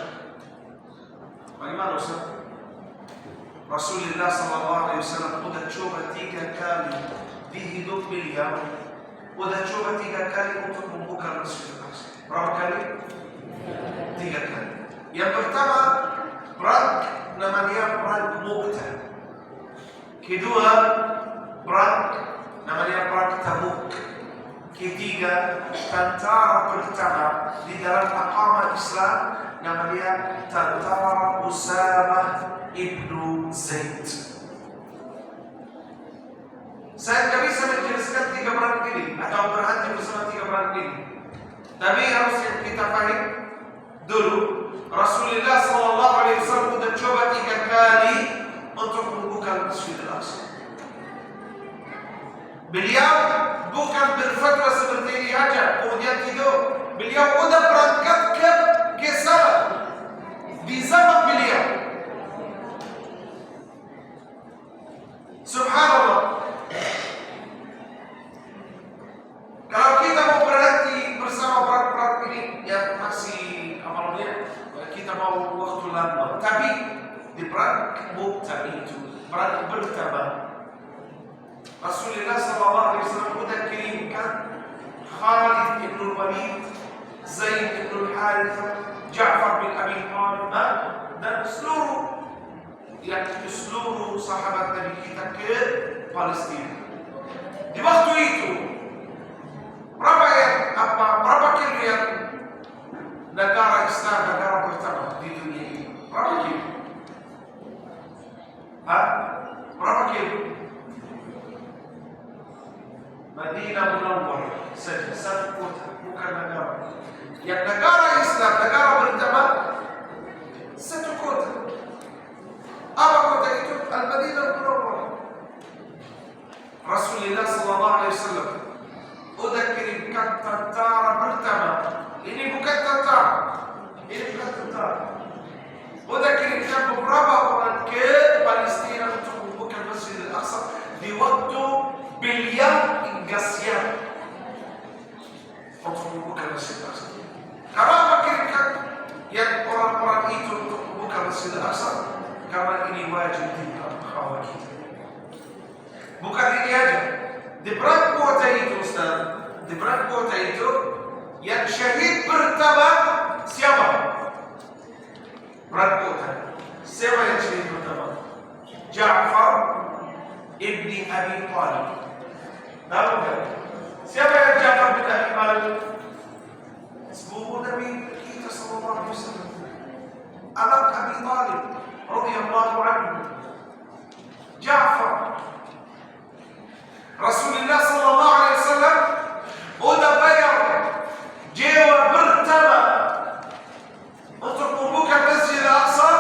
Bagaimana Ustaz? Rasulullah Sallallahu Alaihi Wasallam sudah coba 3 kali di hidup beliau, sudah coba 3 kali untuk membuka Masjid Al-Aqsa. Berapa kali? 3 kali. Yang pertama, perang namanya perang Mu'tah. Kedua, perang namanya perang Tabuk. Ketiga, tentara pertama di dalam agama Islam namanya tentara Usamah ibnu Zaid. Saya tidak bisa menjelaskan 3 perang ini atau berhenti bersama 3 perang ini. Tapi harus kita paham dulu, Rasulullah SAW sudah coba 3 kali untuk membuka Masjid Al-Aqsa. Beliau bukan berfatwa seperti ini aja, kemudian tidur. Beliau sudah berangkat ke sana di zaman beliau. Subhanallah. Kalau kita mau berhenti bersama perang-perang ini yang masih amalnya, kita mau waktu lama. Tapi di perang Mu'tah itu, perang pertama, Rasulullah SAW sudah kirimkan Khalid ibn Walid, Zaid ibn Harithah, Ja'far bin Abi Talib, dan seluruh sahabat Nabi kita ke Palestina. Di waktu itu, berapa kilo yang negara Islam, negara pertama di dunia ini? Berapa kilo? Berapa kilo? Madinah Munawwarah saja, satu kota, bukan negara. Yang negara Islam, negara pertama, satu kota. Apa kota itu? Al-Madinah Munawwarah. Rasulullah SAW sudah kirimkan tentara pertama. Ini bukan tentara. Sudah kirimkan beberapa orang ke Palestina untuk membuka Masjid Al-Aqsa di waktu beliau hingga siap untuk membuka Masjid Al-Aqsa. Kenapa kirimkan yang orang-orang itu untuk membuka Masjid Al-Aqsa? Karena ini wajib di akhirat kita. Bukan ini aja. Di perang Mu'tah itu, Ustaz, di perang Mu'tah itu yang syahid pertama siapa? Perang Mu'tah. Siapa yang syahid pertama? Ja'far ibni Abi Talib. Tahu tak? Siapa yang Ja'far bin Abi Talib? Sepupu Nabi kita sallallahu alaihi wasallam. Anak Abi Talib radhiyallahu anhu. Ja'far. Rasulullah sallallahu alaihi wasallam sudah bayar jiwa pertama untuk membuka Masjid Al-Aqsa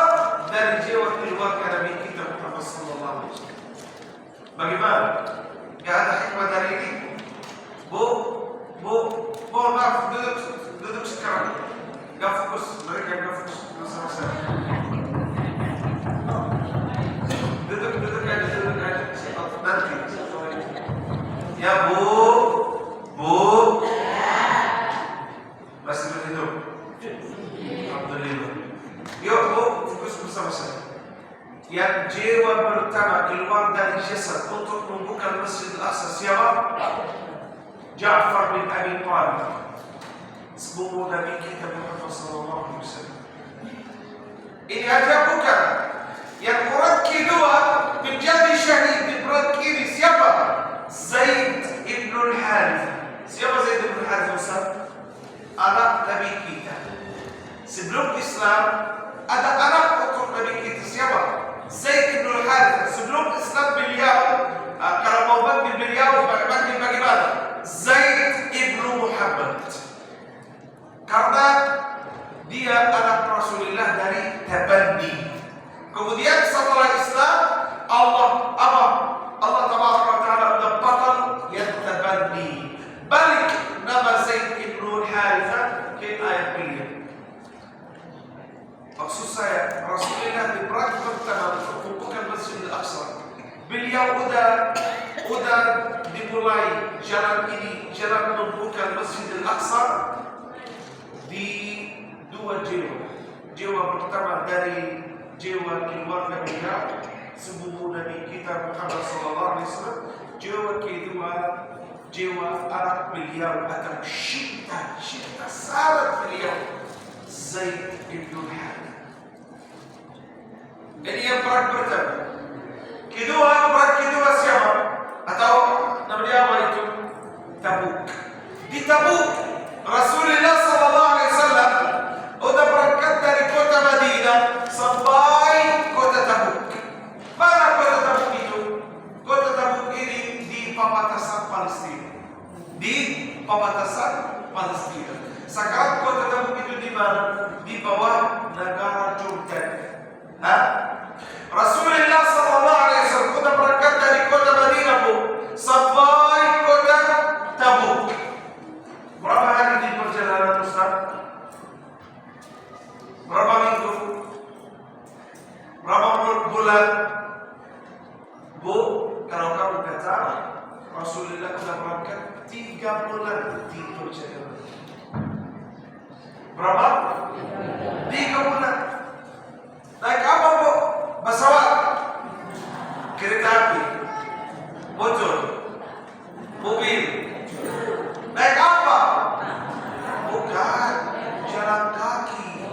dari jiwa keluarga Nabi kita Muhammad sallallahu alaihi wasallam. Bagaimana? Gak ada hikmah dari ini? Mohon maaf, duduk sekarang. Gak fokus, mereka gak fokus bersama saya. Duduk aja. Nanti. Ya Bu. Masih berhidup? Alhamdulillah. Yuk Bu, fokus bersama saya. Yang jiwa pertama keluar dari jasad untuk membuka Masjid Al-Aqsa siapa? Ja'far bin Abi Talib, sepupu Nabi kita Muhammad SAW. Ini aja bukan. Yang orang kedua menjadi syahid di perang ini siapa? Zaid ibn Harithah. Siapa Zaid ibn Harithah? Anak Nabi kita. Sebelum Islam ada anak untuk Nabi kita siapa? Zaid ibn Harithah. Sebelum Islam beliau, kalau mau panggil beliau bagaimana? Zaid ibn Muhammad. Karena dia anak Rasulullah dari Tabanni. Kemudian setelah Islam Allah Tabaraka wa Ta'ala sudah batal yang Tabanni. Balik nama Zaid ibn Harithah ke ayat beliau. Maksud saya, Rasulullah di perang pertama untuk membuka Masjid Al-Aqsa, beliau udah dimulai jalan ini, jalan membuka Masjid Al-Aqsa di 2 jiwa. Jiwa pertama dari jiwa keluarga beliau, sepupu Nabi kita Muhammad SAW. Jiwa kedua, jiwa anak beliau atau Syita sahabat beliau Zaid ibn Harith. Ini yang perang pertama. Perang kedua siapa? Atau namanya apa itu? Tabuk. Di Tabuk, Rasulullah SAW sudah berangkat dari kota Madinah sampai kota Tabuk. Mana kota Tabuk itu? Kota Tabuk ini di perbatasan Palestina. Di perbatasan Palestina. Sekarang kota Tabuk itu di mana? Di bawah negara Jordan. Rasulullah SAW sudah berangkat dari kota Madinah sampai kota Tabuk. Berapa hari di perjalanan Ustaz? Berapa minggu? Berapa bulan? Bu, kalau kamu kata Rasulullah sudah berangkat 3 bulan di perjalanan. Berapa? 3 bulan. Naik apa bu? Pesawat, kereta api, motor, mobil. Naik apa? Bukan, jalan kaki.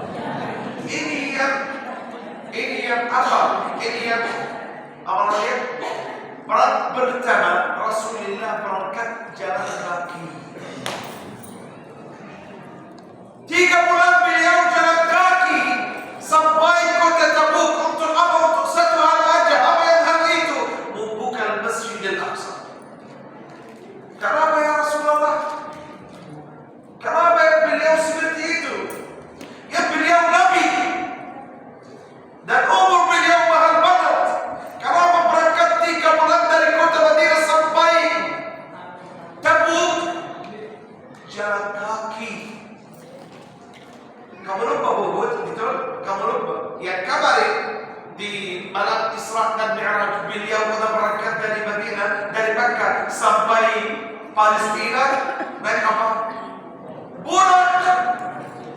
Ini yang apa? Ini yang apa namanya? Perang pertama Rasulullah berangkat jalan kaki. 3 bulan beliau jalan kaki sampai kota Tabuk. Untuk apa? Untuk satu hal aja. Apa yang hal itu? Membuka Masjidil Aqsa. Kenapa ya Rasulullah? Kenapa beliau seperti itu? Ya beliau Nabi dan umur beliau mahal banget. Kenapa berangkat 3 bulan dari kota Madinah sampai Tabuk jalan kaki? Kamu lupa Bobot, betul? Kamu lupa? Yang kabar di malam Isra dan Mi'raj beliau sudah berangkat dari Madinah, dari Makkah sampai Palestina naik apa? Burak.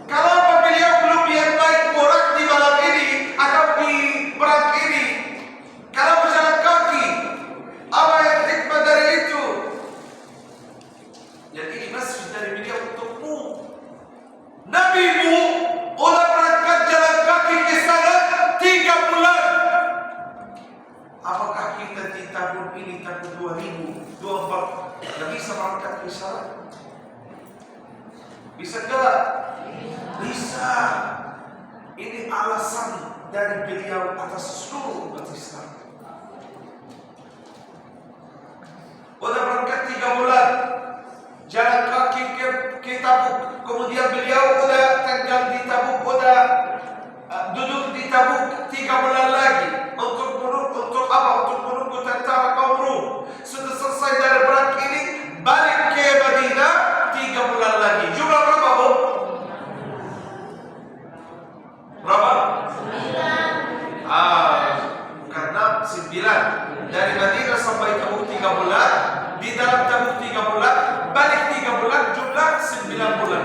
Kenapa beliau belum naik burak di malam ini atau di perang ini? Kenapa jalan kaki? Apa yang hikmah dari itu? Jadi ini masjid dari beliau untukmu. Nabimu udah berangkat jalan kaki ke sana 3 bulan. Apakah kita di tahun ini, tahun 2024 tidak bisa berangkat ke sana? Bisa enggak? Bisa. Ini alasan dari beliau atas seluruh umat Islam. Udah berangkat 3 bulan jalan kaki ke Tabuk. Kemudian beliau udah tinggal di Tabuk, udah duduk di Tabuk 3 bulan lagi untuk apa? Untuk menunggu tentara kaum Rum. Sudah selesai dari perang ini, balik ke Madinah 3 bulan lagi. Jumlah berapa bu? Berapa? 9. Dari Madinah sampai Tabuk 3 bulan. Di dalam Tabuk 3 bulan, balik 3 bulan, jumlah 9 bulan.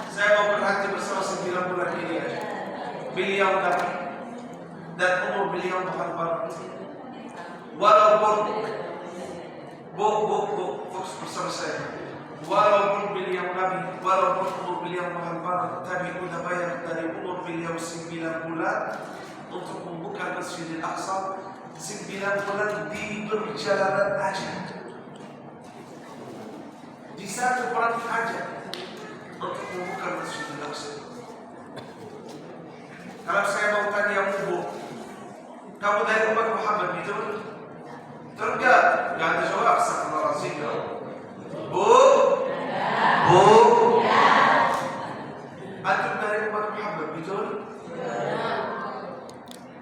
Saya mau berhenti bersama 9 bulan ini aja. Beliau Nabi dan umur beliau mahal banget. Walaupun fokus bersama saya. Walaupun beliau Nabi, walaupun umur beliau mahal banget, tapi udah bayar dari umur beliau 9 bulan untuk membuka Masjidil Aqsa. 9 bulan di perjalanan aja. Di satu perang aja untuk membuka Masjidil Aqsa. Kalau saya mau tanya Bu, kamu dari umat Muhammad itu? Enggak ada jawab. Astagfirullahaladzim. Bu? Antum dari umat Muhammad, betul?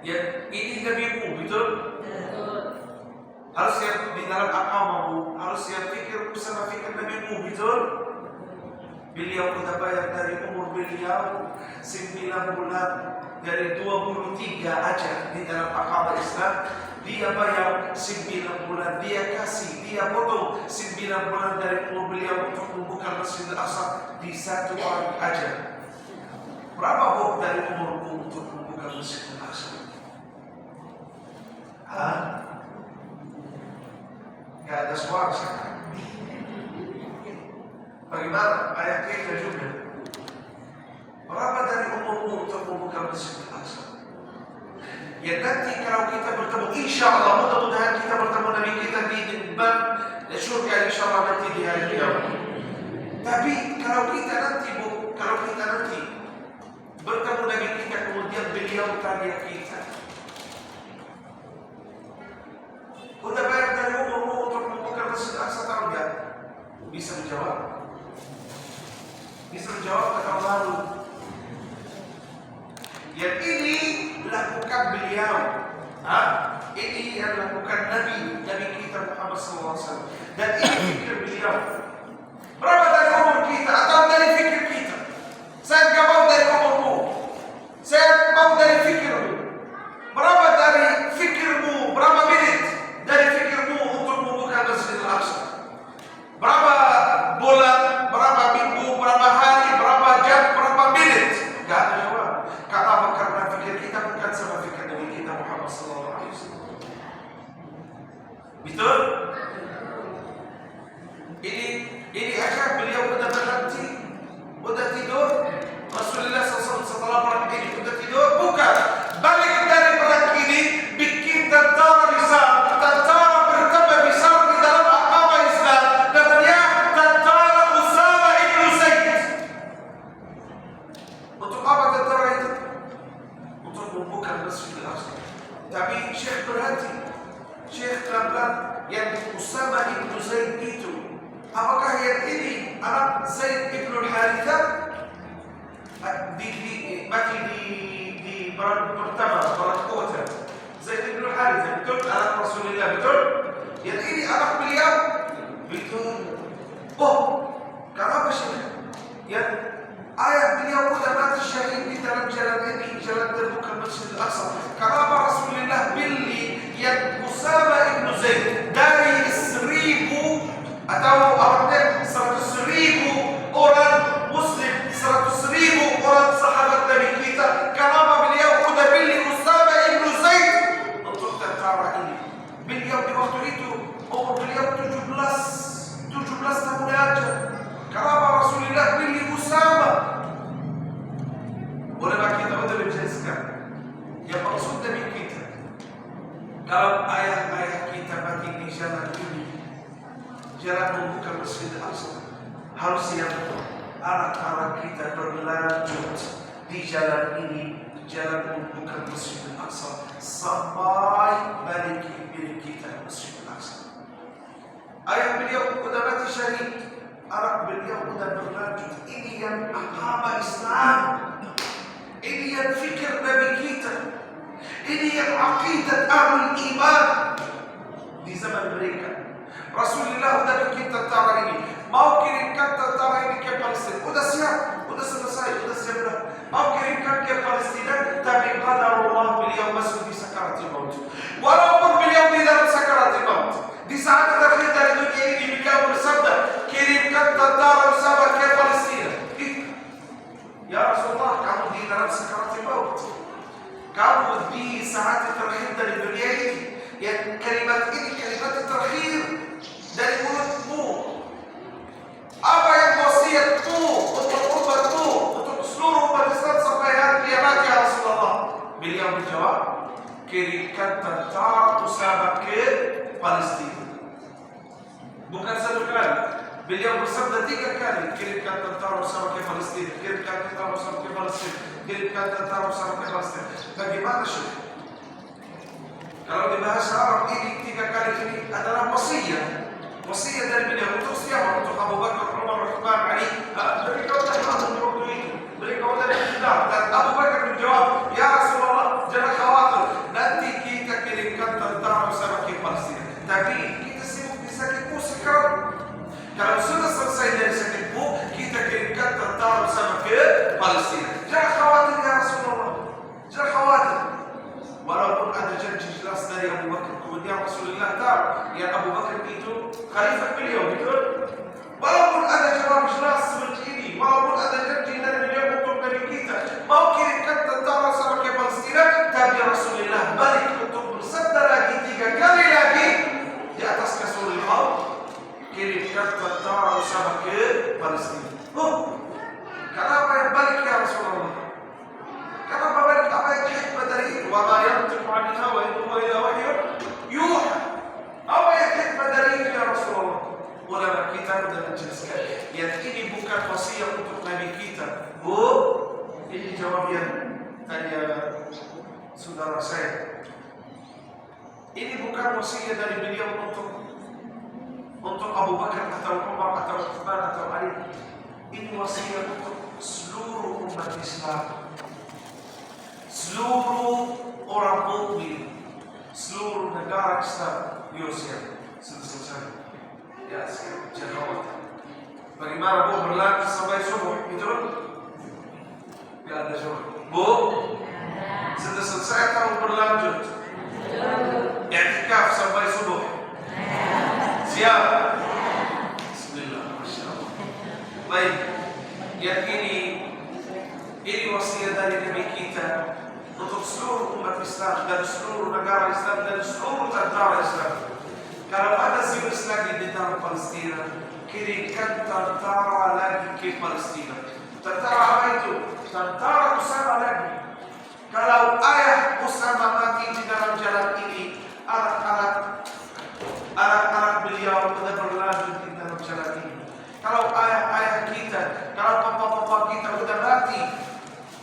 Ya, ini Nabimu, betul? Harus yang di dalam agamamu, harus yang fikir sama fikir Nabimu, betul? Beliau sudah bayar dari umur beliau 9 bulan, dari 23 aja di dalam agama Islam. Dia bayar 9 bulan, dia kasih, dia potong 9 bulan dari umur beliau untuk membuka Masjidil Aqsa di satu orang aja. Berapa bu dari umurmu untuk membuka Masjidil Aqsa? Gak ada suara sekarang. Bagaimana? Ayat kita juga. berapa dari umurmu untuk membuka Masjid Al-Aqsa? Ya nanti kalau kita bertemu, insya Allah mudah-mudahan kita bertemu Nabi kita di bab surga, insya Allah nanti di hari kiamat. Tapi kalau kita nanti bertemu Nabi kita kemudian beliau tanya kita, udah banyak dari umurmu untuk membuka Masjid Al-Aqsa atau enggak? Bisa menjawab? Bisa menjawab atau malu? Yang ini lakukan beliau, ini yang lakukan Nabi kita Muhammad SAW, dan ini fikir beliau. Berapa dari umur kita atau dari fikir kita? Saya nggak mau dari umurmu, saya mau dari fikirmu. Berapa dari fikirmu? Berapa menit dari fikirmu untuk membuka Masjid Al-Aqsa? Berapa bulan? Berapa minggu? Berapa hari? Berapa jam? Berapa menit? Nggak ada jawab. Kenapa? Karena fikir kita bukan sama fikir Nabi kita Muhammad SAW. Betul? Ini aja beliau udah berhenti, udah tidur. Rasulullah SAW setelah perang ini udah tidur, bukan balik dari perang ini bikin tentara besar, tentara bertambah besar di dalam agama Islam, namanya tentara Usama ibn Zaid. Untuk apa tentara itu? Untuk membuka Masjid Al-Aqsa. Tapi Syekh berhenti, Syekh bilang yang Usama ibn Zaid itu, apakah yang ini anak Zaid ibn Harithah? Mati di perang pertama, perang Uhud. Zaid ibn Harithah, betul? Anak Rasulullah, betul? Yang ini anak beliau, betul? Oh, kenapa sih? Yang ayah beliau sudah mati syahid di dalam jalan ini, jalan terbuka Masjid Al-Aqsa. Kenapa Rasulullah pilih yang Usama ibn Zaid dari 1000 atau artinya 100.000 orang Muslim, 100.000 orang sahabat Nabi kita? Kenapa beliau sudah pilih Usama ibn Zaid untuk tentara ini? Beliau di waktu itu umur beliau 17 tahun aja. Kenapa Rasulullah pilih Usama? Ulama kita sudah menjelaskan yang maksud Nabi kita, kalau ayah-ayah kita mati di jalan ini, jalan membuka Masjid Al-Aqsa, harus yang anak-anak kita berlanjut di jalan ini, jalan membuka Masjid Al-Aqsa sampai balik milik kita Masjid Al-Aqsa. Ayah beliau sudah mati syahid, anak beliau sudah berlanjut. Ini yang agama Islam, ini yang fikir Nabi kita, ini yang aqidat ahlul iman di zaman mereka. Rasulullah sudah bikin tentara ini, mau kirimkan tentara ini ke Palestina, sudah siap, sudah selesai, sudah siap dah. Mau kirimkan ke Palestina, tapi qadarullah beliau masuk di sakaratul maut. Walaupun beliau di dalam sakaratul maut, di saat terakhir dari dunia ini beliau bersabda, kirimkan tentara Usama ke Palestina. Ya Rasulullah, kamu di dalam sakaratul maut, kamu di saat terakhir dari dunia ini, yang kalimat ini kalimat terakhir dari mulutmu. Apa yang wasiatmu untuk umatmu, untuk seluruh umat Islam sampai hari kiamat ya Rasulullah? Beliau menjawab, kirimkan tentara Usama ke Palestina. Bukan satu kali, beliau bersabda 3 kali, kirimkan tentara Usama ke Palestina, kirimkan tentara Usama ke Palestina, kirimkan tentara Usama ke Palestina. Bagaimana sih? Kalau di bahasa Arab ini 3 kali ini adalah wasiyah. Wasiyah dari beliau untuk siapa? Untuk Abu Bakar, Umar, Uthman, Ali. Mereka sudah masuk waktu itu, mereka sudah dikenal. Dan Abu Bakar menjawab, ya Rasulullah, jangan khawatir, nanti kita kirimkan tentara Usama ke Palestina. Tapi kita sibuk di sakitmu sekarang. Kalau sudah selesai dari sakitmu, kita kirimkan tentara Usama ke Palestina. Jangan khawatir ya Rasulullah, jangan khawatir. Walaupun ada janji jelas dari Abu Bakar, kemudian Rasulullah tahu yang Abu Bakar itu khalifah beliau, betul? Walaupun ada jawab jelas seperti ini, walaupun ada janji dari beliau untuk Nabi kita mau kirimkan tentara sama ke Palestina, tapi Rasulullah balik untuk bersabda lagi 3 kali lagi di atas kasurul maut, kirimkan tentara sama ke Palestina. Kenapa yang balik ya Rasulullah? Kenapa balik? Apa yang hikmah dari itu? Wa ma yantiqu 'anil hawa in huwa illa wahyun yuha. Apa yang hikmah dari itu ya Rasulullah? Ulama kita sudah menjelaskan yang ini bukan wasiat untuk Nabi kita. Bu, ini jawab yang tanya saudara saya. Ini bukan wasiat dari beliau untuk Abu Bakar atau Umar atau Utsman atau Ali. Ini wasiat untuk seluruh umat Islam, seluruh orang mukmin, seluruh negara Islam. Yosef, selesai. Ya, jangan khawatir. Bagaimana Bu berlatih sampai subuh? Itu? Tidak ada subuh. Bu, sudah selesai atau berlanjut? I'tikaf sampai subuh. Siap? Bismillah, Masya Allah. Baik, yang ini wasiat dari Nabi kita untuk seluruh umat Islam dan seluruh negara Islam dan seluruh tentara Islam. Kalau ada virus lagi di dalam Palestina, kirimkan tentara lagi ke Palestina. Tentara apa itu? Tentara Usama lagi. Kalau ayah Usama mati di dalam jalan ini, anak-anak beliau sudah berlanjut di dalam jalan ini. Kalau ayah-ayah kita, kalau papa-papa kita sudah mati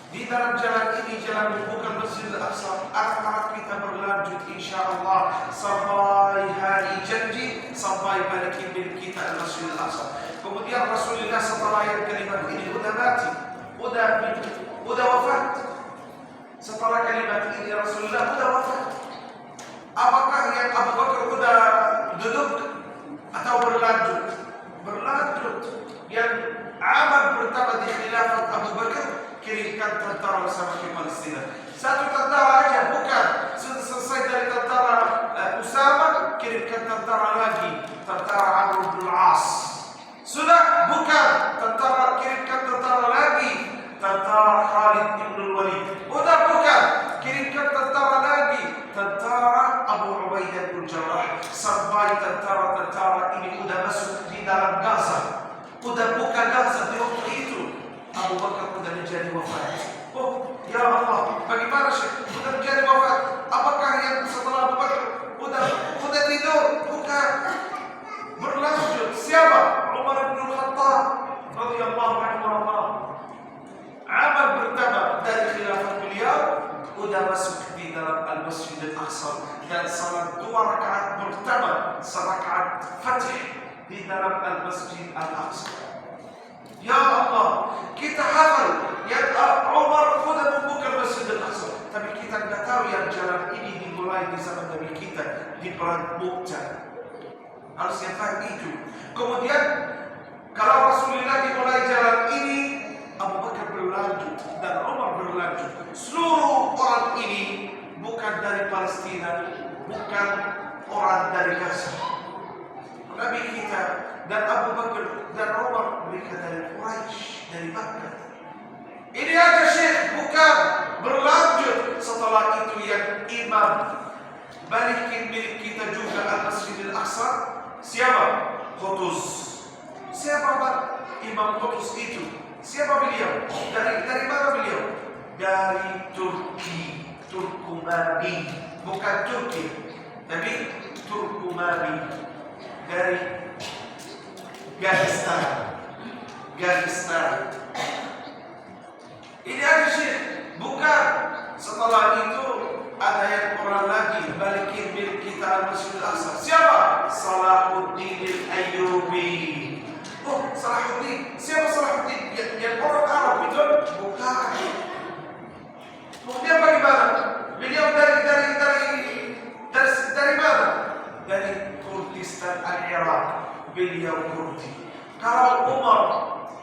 di dalam jalan ini, jalan bukan Masjid Al-Aqsa, anak-anak kita berlanjut insyaAllah sampai hari janji, sampai balikin milik kita Masjid Al-Aqsa. Kemudian Rasulullah setelah yang kalimat ini sudah mati, sudah wafat. Setelah kalimat ini Rasulullah sudah wafat. Apakah yang Abu Bakar sudah duduk atau berlanjut? Berlanjut. Yang amal pertama di khilafat Abu Bakar, kirimkan tentara bersama ke Palestina. Satu tentara aja, bukan. Sudah selesai dari tentara Usama, kirimkan tentara lagi, tentara Amr bin As. Sudah, bukan. Tentara, kirimkan tentara lagi, tentara Khalid bin Walid. Sudah, bukan. Kirimkan tentara lagi, tentara Abu Ubaidah bin Jarrah. Sampai tentara-tentara ini sudah masuk di dalam Gaza. Sudah buka Gaza di waktu itu. Abu Bakar sudah menjadi wafat. Oh, ya Allah, bagaimana Syekh? Sudah menjadi wafat. Apakah yang setelah Abu Bakar sudah tidur? Bukan. Berlanjut. Siapa? Umar bin Khattab radhiyallahu anhu. Amal pertama dari khilafat beliau sudah masuk di dalam Al-Masjid Al-Aqsa dan salat 2 rakaat pertama, rakaat Fatih di dalam Al-Masjid Al-Aqsa. Ya Allah, kita hafal yang Umar sudah membuka Masjid Al-Aqsa, tapi kita tidak tahu yang jalan ini dimulai di zaman Nabi kita di perang Mu'tah. Harus yang faham itu. Kemudian kalau Rasulullah dimulai jalan ini, Abu Bakar berlanjut dan Umar berlanjut. Seluruh orang ini bukan dari Palestina, bukan orang dari Gaza. Nabi kita dan Abu Bakar dan Umar mereka dari Quraisy, dari Makkah. Ini aja Syekh, bukan berlanjut. Setelah itu yang imam balikin milik kita juga Al-Masjid Al-Aqsa. Siapa? Qutuz. Siapa Imam Qutuz itu? Siapa beliau? Dari mana beliau? Dari Turki, Turkumani, bukan Turki, tapi Turkumani, dari Dagestan. Ini ada Syekh, bukan. Setelah itu ada yang orang lagi balikin milik kita Al-Masjid Al-Aqsa. Siapa? Salahuddin Al-Ayyubi. Oh, Salahuddin. Siapa Salahuddin? Yang orang Arab itu? Bukan. Kemudian bagaimana? Beliau dari mana? Dari Kurdistan Al-Iraq. Beliau Kurdi. Kalau Umar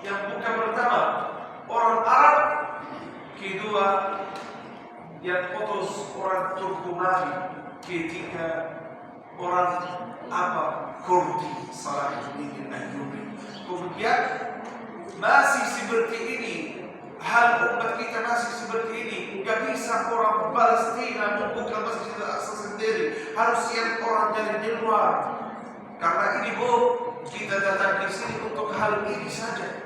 yang bukan pertama orang Arab, kedua yang Qutuz orang Turkumani, ketiga orang Kurdi, Salahuddin Al-Ayyubi. Kemudian masih seperti ini, hal umat kita masih seperti ini. Gak bisa orang Palestina membuka Masjid Al-Aqsa sendiri, harus yang orang dari luar. Karena ini Bu, kita datang di sini untuk hal ini saja.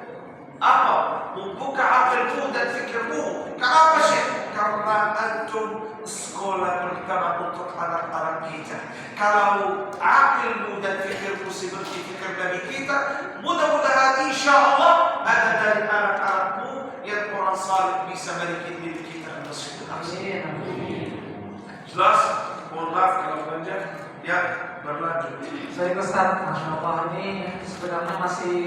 Apa? Membuka akalmu dan fikirmu. Kenapa Syekh? Karena antum sekolah pertama untuk anak-anak kita. Kalau akalmu dan fikirmu seperti fikir Nabi kita, mudah-mudahan insya Allah ada dari anak-anakmu yang orang saleh bisa balikin diri kita ke masjid. Jelas? Mohon maaf kalau panjang. Ya, berlanjut. Baik Ustaz, Masya Allah, ini sebenarnya masih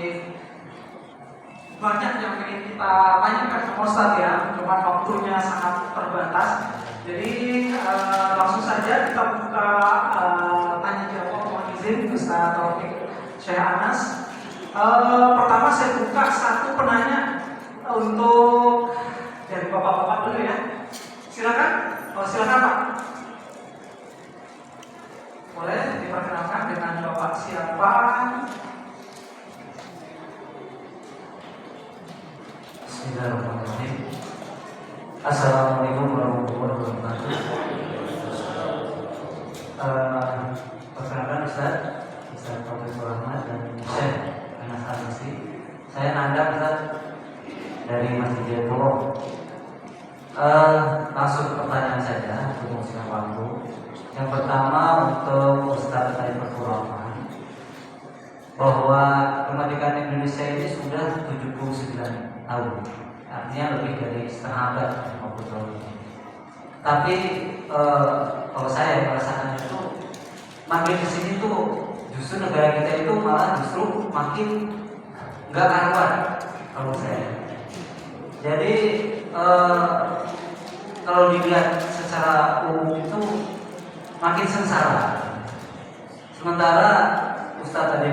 banyak yang ingin kita tanyakan sama Ustaz ya, cuma waktunya sangat terbatas. Jadi langsung saja kita buka tanya jawab. Mohon izin Ustaz Taufik Syekh Anas. Pertama saya buka satu penanya untuk dari bapak-bapak dulu ya. Silakan. Silakan Pak. Boleh diperkenalkan dengan Bapak siapa? Bismillahirrahmanirrahim. Assalamualaikum warahmatullahi wabarakatuh. Perkenalkan Ustaz Taufik Rahmat dan Syekh Anas Al-Masri. Saya Nanda Ustaz dari Masjid Jayapuro. Langsung ke pertanyaan saja untuk mengusirkan waktu. Yang pertama untuk Ustaz Taufik Rahmat, bahwa kemerdekaan Indonesia ini sudah 79 tahun, artinya lebih dari setengah abad 50 tahun ini. Tapi kalau saya merasakan itu makin kesini tuh justru negara kita itu malah justru makin nggak karuan kalau saya. Jadi kalau dilihat secara umum itu makin sengsara. Sementara Ustaz tadi